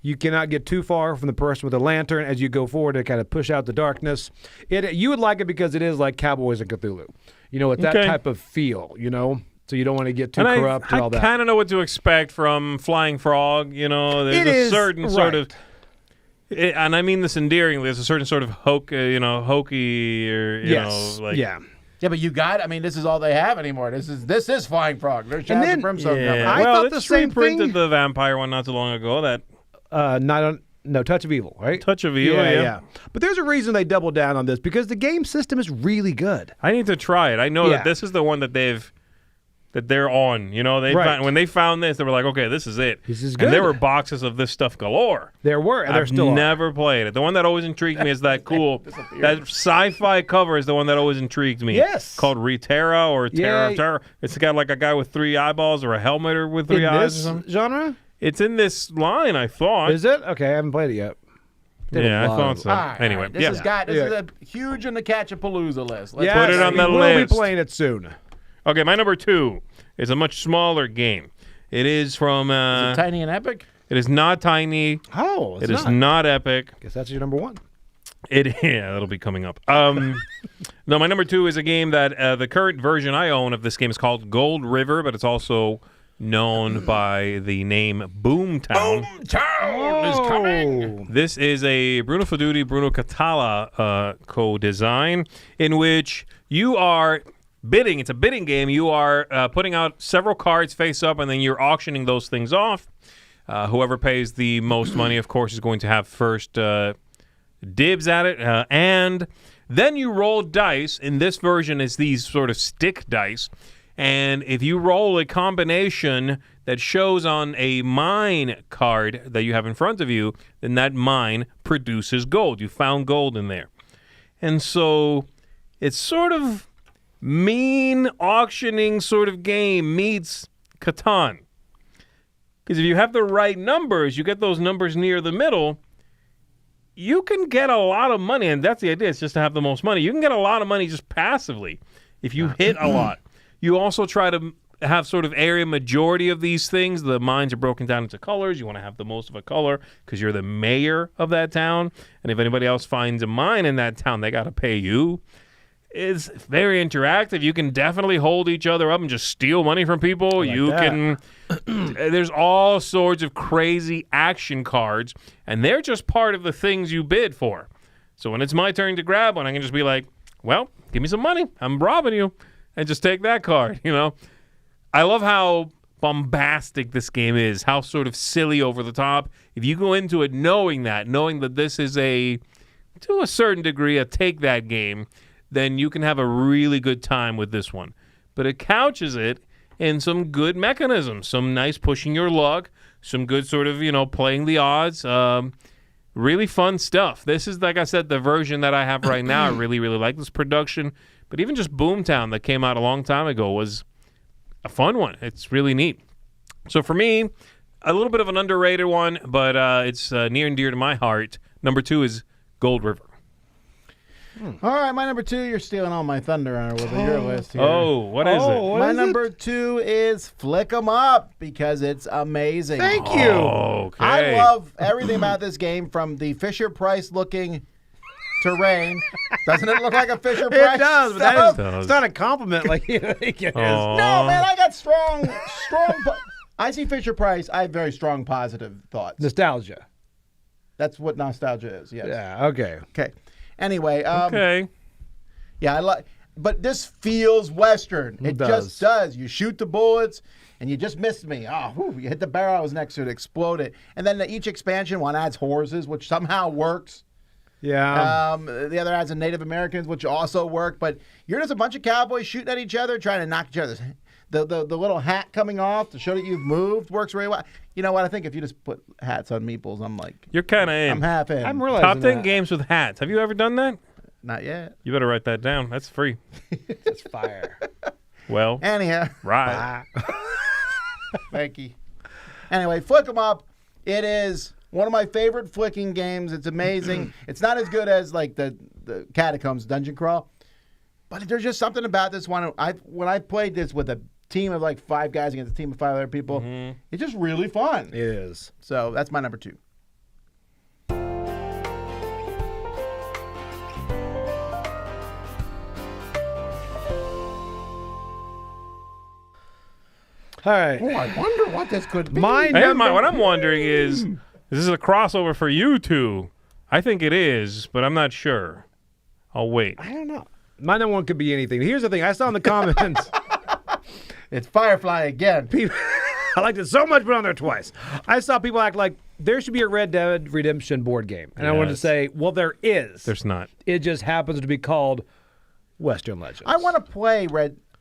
Speaker 3: you cannot get too far from the person with the lantern as you go forward to kind of push out the darkness. You would like it because it is like Cowboys and Cthulhu. You know, it's that
Speaker 2: Okay.
Speaker 3: type of feel, you know? So you don't want to get too
Speaker 2: And
Speaker 3: corrupt and all
Speaker 2: I
Speaker 3: that.
Speaker 2: kind of know what to expect from Flying Frog. You know, there's
Speaker 3: It
Speaker 2: a
Speaker 3: is,
Speaker 2: certain sort of,
Speaker 3: right.
Speaker 2: and I mean this endearingly. There's a certain sort of hokey, or you
Speaker 3: Yes.
Speaker 2: know, like
Speaker 3: yeah.
Speaker 1: Yeah, but this is all they have anymore. This is Flying Frog. There's Shadows
Speaker 3: then-
Speaker 1: of Brimstone
Speaker 2: yeah.
Speaker 1: coming.
Speaker 3: I
Speaker 2: well,
Speaker 3: thought
Speaker 2: it's
Speaker 3: the same
Speaker 2: reprinted
Speaker 3: thing.
Speaker 2: the vampire one not too long ago. That
Speaker 3: No, Touch of Evil, right?
Speaker 2: Touch of Evil. Yeah.
Speaker 3: But there's a reason they doubled down on this because the game system is really good.
Speaker 2: I need to try it. I know
Speaker 3: Yeah.
Speaker 2: that this is the one that they're on. You know,
Speaker 3: Right.
Speaker 2: when they found this, they were like, okay, this is it.
Speaker 3: This is
Speaker 2: And there
Speaker 3: good.
Speaker 2: were boxes of this stuff galore.
Speaker 3: There were, and there
Speaker 2: I've
Speaker 3: still are.
Speaker 2: never played it. The one that always intrigued me is that that sci-fi cover is the one that always intrigued me.
Speaker 3: Yes.
Speaker 2: Called Reterra or Terror
Speaker 3: Yeah.
Speaker 2: of Terror. It's got like a guy with 3 eyeballs or a helmet or with 3
Speaker 3: In
Speaker 2: eyes or
Speaker 3: this
Speaker 2: something.
Speaker 3: genre?
Speaker 2: It's in this line, I thought.
Speaker 3: Is it? Okay, I haven't played it yet.
Speaker 2: Yeah, I thought so.
Speaker 1: All right,
Speaker 2: Anyway,
Speaker 1: this is a huge in the Catchapalooza list. Let's
Speaker 2: Put it on the
Speaker 3: we'll
Speaker 2: list.
Speaker 3: be playing it soon.
Speaker 2: Okay, my number 2 is a much smaller game. It is from...
Speaker 1: Is it Tiny and Epic?
Speaker 2: It is not tiny.
Speaker 3: Oh,
Speaker 2: It is not epic.
Speaker 3: Guess that's your number 1.
Speaker 2: Yeah, that'll be coming up. No, my number 2 is a game that the current version I own of this game is called Gold River, but it's also known by the name Boomtown.
Speaker 1: Boomtown is coming.
Speaker 2: This is a Bruno Fedudi, Bruno Catala co-design in which you are bidding. It's a bidding game. You are putting out several cards face up, and then you're auctioning those things off. Whoever pays the most money, of course, is going to have first dibs at it. And then you roll dice. In this version, it's these sort of stick dice. And if you roll a combination that shows on a mine card that you have in front of you, then that mine produces gold. You found gold in there. And so it's sort of mean auctioning sort of game meets Catan. Because if you have the right numbers, you get those numbers near the middle, you can get a lot of money. And that's the idea. It's just to have the most money. You can get a lot of money just passively if you hit a lot. You also try to have sort of area majority of these things. The mines are broken down into colors. You want to have the most of a color because you're the mayor of that town. And if anybody else finds a mine in that town, they got to pay you. It's very interactive. You can definitely hold each other up and just steal money from people. There's all sorts of crazy action cards, and they're just part of the things you bid for. So when it's my turn to grab one, I can just be like, well, give me some money. I'm robbing you. And just take that card, you know. I love how bombastic this game is, how sort of silly over the top. If you go into it knowing that this is to a certain degree, a take that game, then you can have a really good time with this one. But it couches it in some good mechanisms, some nice pushing your luck, some good sort of, playing the odds. Really fun stuff. This is, like I said, the version that I have right now. I really, really like this production. But even just Boomtown that came out a long time ago was a fun one. It's really neat. So for me, a little bit of an underrated one, but it's near and dear to my heart. Number 2 is Gold River.
Speaker 1: All right, my number 2, you're stealing all my thunder on with your list here.
Speaker 2: Oh, what is it?
Speaker 1: My number 2 is Flick 'em Up because it's amazing.
Speaker 3: Thank you.
Speaker 2: Okay.
Speaker 1: I love everything about this game from the Fisher-Price looking terrain. Doesn't it look like a Fisher-Price?
Speaker 3: It does, but
Speaker 1: stuff?
Speaker 3: it's not a compliment like you think it is.
Speaker 2: Oh.
Speaker 1: No, man, I got strong. I see Fisher-Price. I have very strong positive thoughts.
Speaker 3: Nostalgia.
Speaker 1: That's what nostalgia is. Yes.
Speaker 3: Yeah, okay.
Speaker 1: Okay. Anyway.
Speaker 2: Okay.
Speaker 1: Yeah, I like. But this feels Western. It just does. You shoot the bullets, and you just missed me. Oh, whew, you hit the barrel I was next to it, exploded. And then each expansion one adds horses, which somehow works.
Speaker 3: Yeah.
Speaker 1: The other adds in Native Americans, which also work. But you're just a bunch of cowboys shooting at each other, trying to knock each other's. The little hat coming off to show that you've moved works really well. You know what? I think if you just put hats on meeples, I'm like,
Speaker 2: You're kind of in.
Speaker 1: I'm half in.
Speaker 3: I'm realizing
Speaker 2: Top 10
Speaker 3: that.
Speaker 2: games with hats. Have you ever done that?
Speaker 1: Not yet.
Speaker 2: You better write that down. That's free.
Speaker 3: It's fire.
Speaker 2: Well,
Speaker 1: Anyhow,
Speaker 2: right.
Speaker 1: thank you. Anyway, Flick 'em Up. It is one of my favorite flicking games. It's amazing. It's not as good as like the Catacombs Dungeon Crawl, but there's just something about this one. When I played this with a team of like 5 guys against a team of 5 other people, it's just really fun.
Speaker 3: It is.
Speaker 1: So that's my number 2.
Speaker 3: All right.
Speaker 1: Oh, I wonder what this could be.
Speaker 3: My
Speaker 2: Hey,
Speaker 3: number...
Speaker 2: what I'm wondering is this a crossover for you two? I think it is, but I'm not sure. I'll wait.
Speaker 3: I don't know. My number 1 could be anything. Here's the thing. I saw in the comments.
Speaker 1: It's Firefly again.
Speaker 3: I liked it so much, put it on there twice. I saw people act like there should be a Red Dead Redemption board game. And I wanted to
Speaker 2: Yes.
Speaker 3: say, well, there is.
Speaker 2: There's not.
Speaker 3: It just happens to be called Western Legends.
Speaker 1: I want to play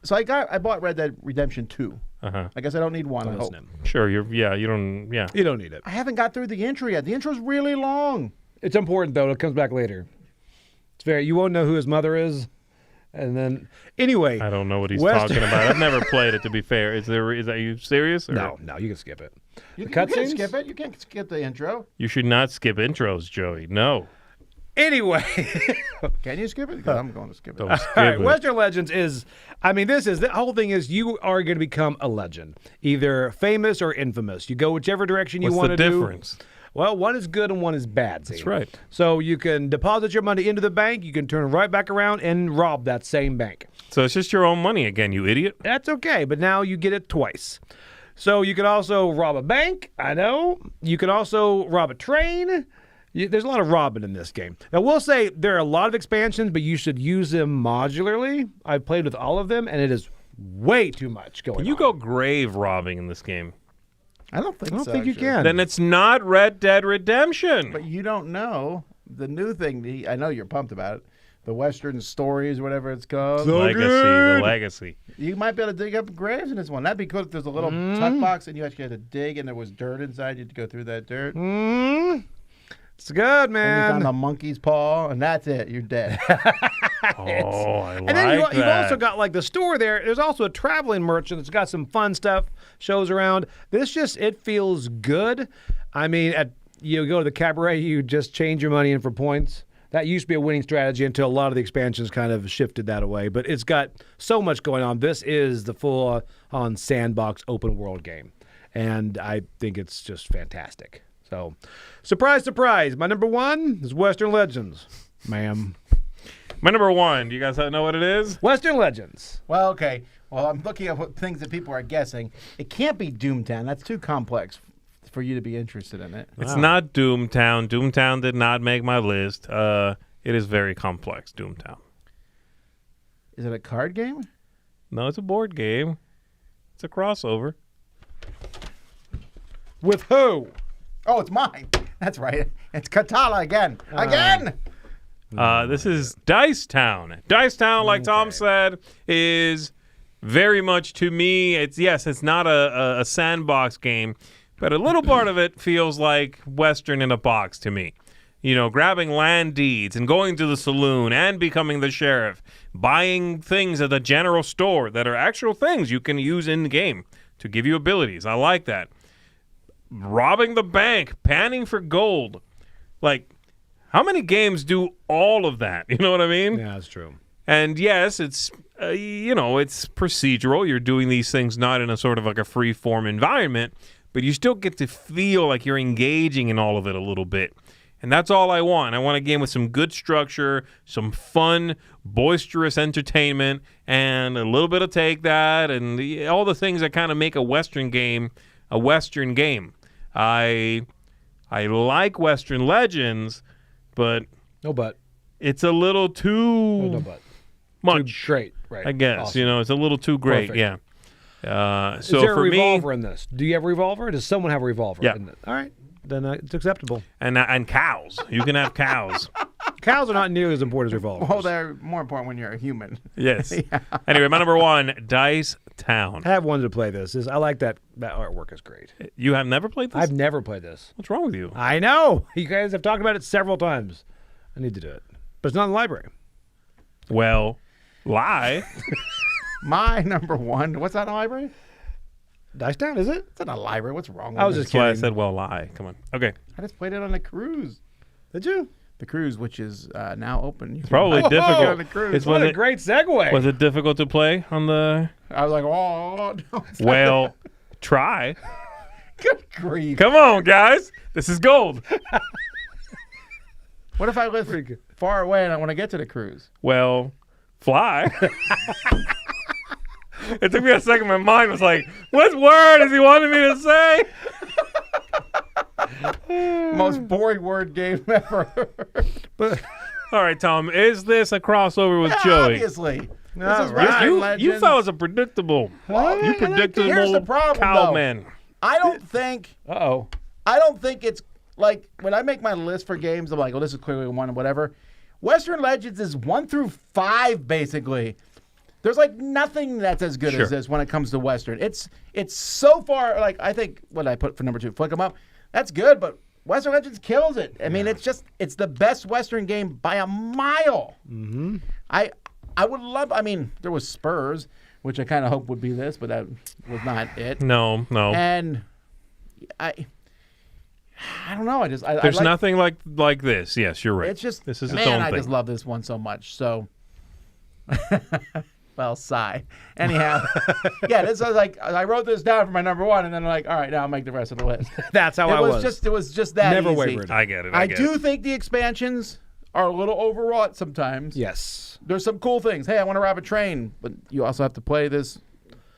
Speaker 1: So I bought Red Dead Redemption 2.
Speaker 2: Uh-huh.
Speaker 1: I guess I don't need 1. I hope.
Speaker 3: Listen to him.
Speaker 2: Sure, you don't,
Speaker 3: You don't need it.
Speaker 1: I haven't got through the intro yet. The intro's really long.
Speaker 3: It's important, though. It comes back later. It's very. You won't know who his mother is. And then, anyway.
Speaker 2: I don't know what he's
Speaker 3: Western-
Speaker 2: talking about. I've never played it, to be fair. Is that you serious? Or?
Speaker 3: No, you can skip it.
Speaker 1: You
Speaker 3: The
Speaker 1: can't
Speaker 3: cutscenes?
Speaker 1: skip it. You can't skip the intro.
Speaker 2: You should not skip intros, Joey. No.
Speaker 3: Anyway.
Speaker 1: Can you skip it? Because I'm going to skip it.
Speaker 2: Don't skip
Speaker 3: All right,
Speaker 2: it.
Speaker 3: Western Legends is, the whole thing is you are going to become a legend, either famous or infamous. You go whichever direction you
Speaker 2: What's
Speaker 3: want
Speaker 2: the
Speaker 3: to do.
Speaker 2: difference?
Speaker 3: Well, one is good and one is bad.
Speaker 2: That's right.
Speaker 3: So you can deposit your money into the bank, you can turn right back around and rob that same bank.
Speaker 2: So it's just your own money again, you idiot.
Speaker 3: That's okay, but now you get it twice. So you can also rob a bank, I know. You can also rob a train. There's a lot of robbing in this game. Now, we'll say there are a lot of expansions, but you should use them modularly. I've played with all of them, and it is way too much going on.
Speaker 2: Can you go grave robbing in this game?
Speaker 1: I don't think
Speaker 3: I don't
Speaker 1: so,
Speaker 3: think you
Speaker 1: actually.
Speaker 3: can.
Speaker 2: Then it's not Red Dead Redemption.
Speaker 1: But you don't know the new thing. I know you're pumped about it. The Western Stories, whatever it's called.
Speaker 2: The legacy.
Speaker 1: You might be able to dig up graves in this one. That'd be cool if there's a little tuck box and you actually had to dig and there was dirt inside. You had to go through that dirt.
Speaker 3: It's good,
Speaker 1: And you
Speaker 3: man.
Speaker 1: found a monkey's paw, and that's it. You're dead.
Speaker 2: Oh, I
Speaker 3: And then
Speaker 2: like
Speaker 3: you've
Speaker 2: that.
Speaker 3: also got like the store there. There's also a traveling merchant that's got some fun stuff, shows around. It feels good. I mean, you go to the cabaret, you just change your money in for points. That used to be a winning strategy until a lot of the expansions kind of shifted that away. But it's got so much going on. This is the full-on sandbox open world game. And I think it's just fantastic. So, surprise, surprise. My number one is Western Legends, ma'am.
Speaker 2: My number one. Do you guys know what it is?
Speaker 3: Western Legends.
Speaker 1: Well, okay. Well, I'm looking at what things that people are guessing. It can't be Doomtown. That's too complex for you to be interested in it.
Speaker 2: It's not Doomtown. Doomtown did not make my list. It is very complex, Doomtown.
Speaker 1: Is it a card game?
Speaker 2: No, it's a board game. It's a crossover.
Speaker 3: With who?
Speaker 1: Oh, it's mine. That's right. It's Katala again. Again!
Speaker 2: This is Dice Town. Dice Town, like Tom said, is very much to me. It's not a sandbox game, but a little part of it feels like Western in a box to me. You know, grabbing land deeds and going to the saloon and becoming the sheriff, buying things at the general store that are actual things you can use in the game to give you abilities. I like that. Robbing the bank, panning for gold. Like, how many games do all of that? You know what I mean?
Speaker 3: Yeah, that's true.
Speaker 2: And yes, it's it's procedural. You're doing these things not in a sort of like a free form environment, but you still get to feel like you're engaging in all of it a little bit. And that's all I want. I want a game with some good structure, some fun, boisterous entertainment, and a little bit of take that, and all the things that kind of make a Western game a Western game. I like Western Legends, but
Speaker 3: No but.
Speaker 2: it's a little too
Speaker 3: No but.
Speaker 2: much.
Speaker 3: Too great. Right.
Speaker 2: I guess
Speaker 3: Awesome.
Speaker 2: It's a little too great.
Speaker 3: Perfect.
Speaker 2: Yeah.
Speaker 3: Is
Speaker 2: So
Speaker 3: there a
Speaker 2: for
Speaker 3: revolver
Speaker 2: me,
Speaker 3: in this? Do you have a revolver? Does someone have a revolver?
Speaker 2: Yeah.
Speaker 3: In it? All right. Then it's acceptable.
Speaker 2: and cows. You can have cows.
Speaker 3: Cows are not nearly as important as revolvers.
Speaker 1: Well, they're more important when you're a human.
Speaker 2: Yes. Anyway, my number one, Dice Town.
Speaker 3: I have wanted to play this. I like that artwork is great.
Speaker 2: You have never played this?
Speaker 3: I've never played this.
Speaker 2: What's wrong with you?
Speaker 3: I know. You guys have talked about it several times. I need to do it. But it's not in the library.
Speaker 2: Well, lie.
Speaker 1: My number one. What's that in a library?
Speaker 3: Dice Town, is it?
Speaker 1: It's not a library. What's wrong with
Speaker 3: I was
Speaker 1: it?
Speaker 3: just
Speaker 2: That's why I
Speaker 3: kidding.
Speaker 2: said, well, lie. Come on. Okay.
Speaker 1: I just played it on a cruise.
Speaker 3: Did you?
Speaker 1: The cruise, which is now open. You can
Speaker 2: Probably
Speaker 1: buy it
Speaker 2: difficult.
Speaker 1: on the cruise.
Speaker 2: It's
Speaker 3: What
Speaker 2: was
Speaker 3: a
Speaker 2: it,
Speaker 3: great segue.
Speaker 2: was it difficult to play on the...
Speaker 1: I was like, oh, no, it's not
Speaker 2: Well, try.
Speaker 1: good grief.
Speaker 2: Come on, guys. This is gold.
Speaker 1: What if I live far away and I want to get to the cruise?
Speaker 2: Well, fly. It took me a second. My mind was like, what word is he wanting me to say?
Speaker 1: Most boring word game ever.
Speaker 3: But
Speaker 2: All right, Tom. Is this a crossover with Joey?
Speaker 1: Obviously. This
Speaker 3: All
Speaker 1: is
Speaker 3: right.
Speaker 1: Western
Speaker 2: You
Speaker 1: Legends.
Speaker 2: fellas are predictable.
Speaker 1: Well,
Speaker 2: You
Speaker 1: here's the
Speaker 2: predictable
Speaker 1: problem,
Speaker 2: cowmen.
Speaker 1: I don't think it's like when I make my list for games, I'm like, oh, this is clearly one and whatever. Western Legends is 1 through 5, basically. There's like nothing that's as good
Speaker 2: Sure.
Speaker 1: as this when it comes to Western. It's so far, like, I think what I put for number 2, Flick 'em Up, that's good, but Western Legends kills it. I mean, it's the best Western game by a mile. Mm-hmm. I would love, there was Spurs, which I kind of hoped would be this, but that was not it.
Speaker 2: No.
Speaker 1: And I don't know. I
Speaker 2: There's
Speaker 1: like,
Speaker 2: nothing like this. Yes, you're right.
Speaker 1: It's just
Speaker 2: this is
Speaker 1: man,
Speaker 2: its own
Speaker 1: I
Speaker 2: thing.
Speaker 1: just love this one so much. So, well, sigh. Anyhow, yeah, this was like I wrote this down for my number one, and then I'm like, all right, now I'll make the rest of the list.
Speaker 3: That's how I was.
Speaker 1: It was just that
Speaker 3: Never
Speaker 1: easy.
Speaker 3: wavered.
Speaker 2: I get it.
Speaker 1: I
Speaker 2: get
Speaker 1: do
Speaker 2: it.
Speaker 1: think the expansions are a little overwrought sometimes.
Speaker 3: Yes.
Speaker 1: There's some cool things. Hey, I want to rob a train, but you also have to play this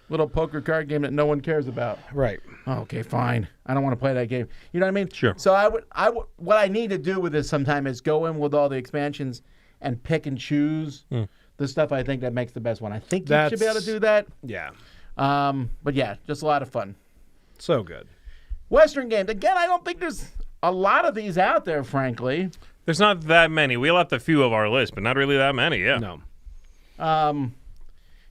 Speaker 1: little poker card game that no one cares about.
Speaker 3: Right.
Speaker 1: Okay, fine. I don't want to play that game. You know what I mean?
Speaker 2: Sure.
Speaker 1: So I would. What I need to do with this sometime is go in with all the expansions and pick and choose the stuff I think that makes the best one. I think you should be able to do that.
Speaker 3: Yeah.
Speaker 1: But yeah, just a lot of fun.
Speaker 3: So good.
Speaker 1: Western games. Again, I don't think there's a lot of these out there, frankly.
Speaker 2: There's not that many. We left a few of our list, but not really that many. Yeah.
Speaker 3: No.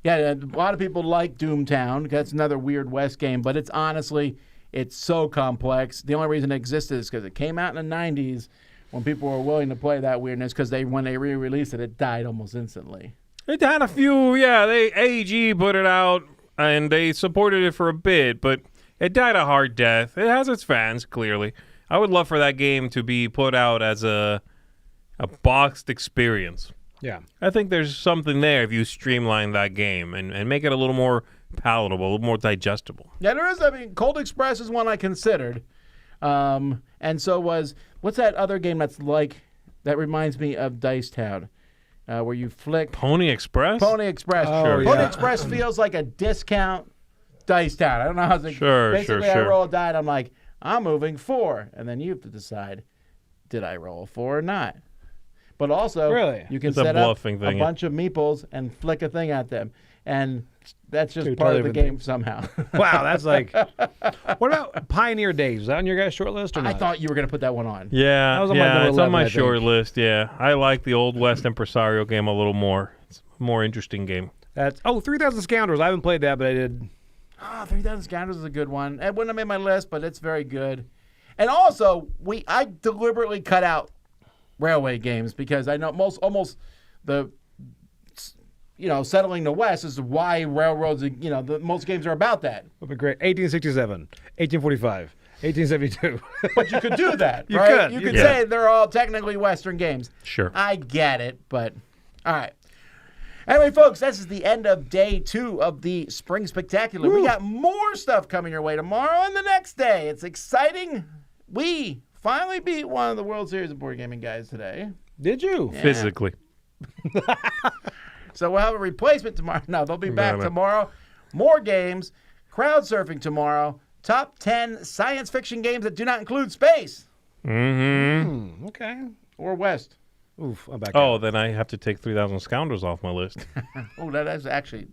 Speaker 1: Yeah, a lot of people like Doomtown. That's another weird West game, but it's honestly, it's so complex. The only reason it existed is because it came out in the 90s when people were willing to play that weirdness because when they re-released it, it died almost instantly.
Speaker 2: It had a few, yeah. AEG put it out, and they supported it for a bit, but it died a hard death. It has its fans, clearly. I would love for that game to be put out as a boxed experience.
Speaker 3: Yeah.
Speaker 2: I think there's something there if you streamline that game and make it a little more palatable, a little more digestible.
Speaker 1: Yeah, there is. I mean, Cold Express is one I considered. And so was, what's that other game that reminds me of Dice Town, where you flick.
Speaker 2: Pony Express?
Speaker 1: Pony Express.
Speaker 3: Oh, Sure,
Speaker 1: Pony
Speaker 3: yeah.
Speaker 1: Express feels like a discount Dice Town. I don't know how to
Speaker 2: Sure.
Speaker 1: Basically, I roll a die, and I'm like, I'm moving 4. And then you have to decide, did I roll a 4 or not? But also,
Speaker 3: Really?
Speaker 1: you can
Speaker 2: It's a
Speaker 1: set up
Speaker 2: bluffing thing,
Speaker 1: a
Speaker 2: yeah.
Speaker 1: bunch of meeples and flick a thing at them. And that's just
Speaker 3: Two
Speaker 1: part
Speaker 3: totally
Speaker 1: of the
Speaker 3: different
Speaker 1: game somehow.
Speaker 3: Wow, that's like. What about Pioneer Days? Was that on your guys' short list or not?
Speaker 1: I thought you were going to put that one on.
Speaker 2: Yeah,
Speaker 3: That was on my number
Speaker 2: it's on
Speaker 3: 11,
Speaker 2: my
Speaker 3: I think.
Speaker 2: short list, yeah. I like the Old West Impresario game a little more. It's a more interesting game.
Speaker 3: That's 3,000 Scoundrels. I haven't played that, but I did.
Speaker 1: 3,000 Scoundrels is a good one. It wouldn't have made my list, but it's very good. And also, I deliberately cut out railway games because I know almost the settling the West is why railroads. Most games are about that.
Speaker 3: Would be great. 1867, 1845, 1872.
Speaker 1: But you could do that,
Speaker 3: You
Speaker 1: right?
Speaker 3: could.
Speaker 1: You could
Speaker 2: Yeah.
Speaker 1: say they're all technically Western games.
Speaker 2: Sure.
Speaker 1: I get it, but all right. Anyway, folks, this is the end of day 2 of the Spring Spectacular. We got more stuff coming your way tomorrow and the next day. It's exciting. We finally beat one of the World Series of Board Gaming guys today.
Speaker 3: Did you?
Speaker 1: Yeah.
Speaker 2: Physically.
Speaker 1: So we'll have a replacement tomorrow. No, they'll be back
Speaker 2: No.
Speaker 1: tomorrow. More games. Crowd surfing tomorrow. Top 10 science fiction games that do not include space
Speaker 2: Mm-hmm.
Speaker 3: Okay.
Speaker 1: or West.
Speaker 3: Oof, I'm back.
Speaker 2: Oh,
Speaker 3: out.
Speaker 2: then I have to take 3,000 Scoundrels off my list.
Speaker 1: Oh, that is actually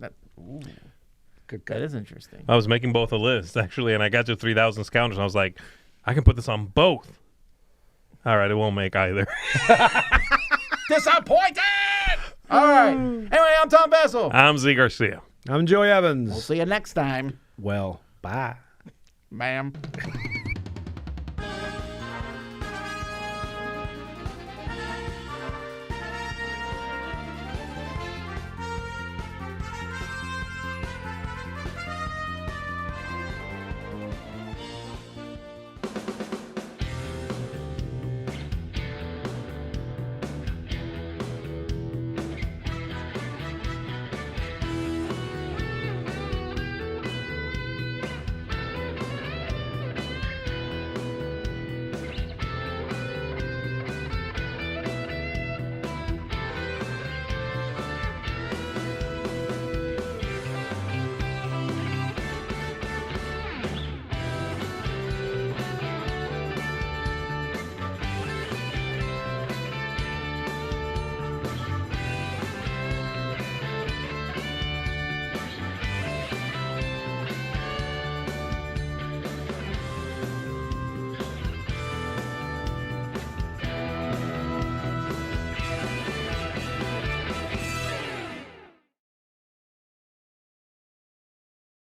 Speaker 3: Good
Speaker 1: that is interesting.
Speaker 2: I was making both a list, actually, and I got to 3,000 Scoundrels, and I was like, I can put this on both. All right, it won't make either.
Speaker 1: Disappointed! All right. Anyway, I'm Tom Vessel.
Speaker 2: I'm Zee Garcia.
Speaker 3: I'm Joey
Speaker 1: We'll
Speaker 3: Evans.
Speaker 1: see you next time,
Speaker 3: Well, bye.
Speaker 1: ma'am.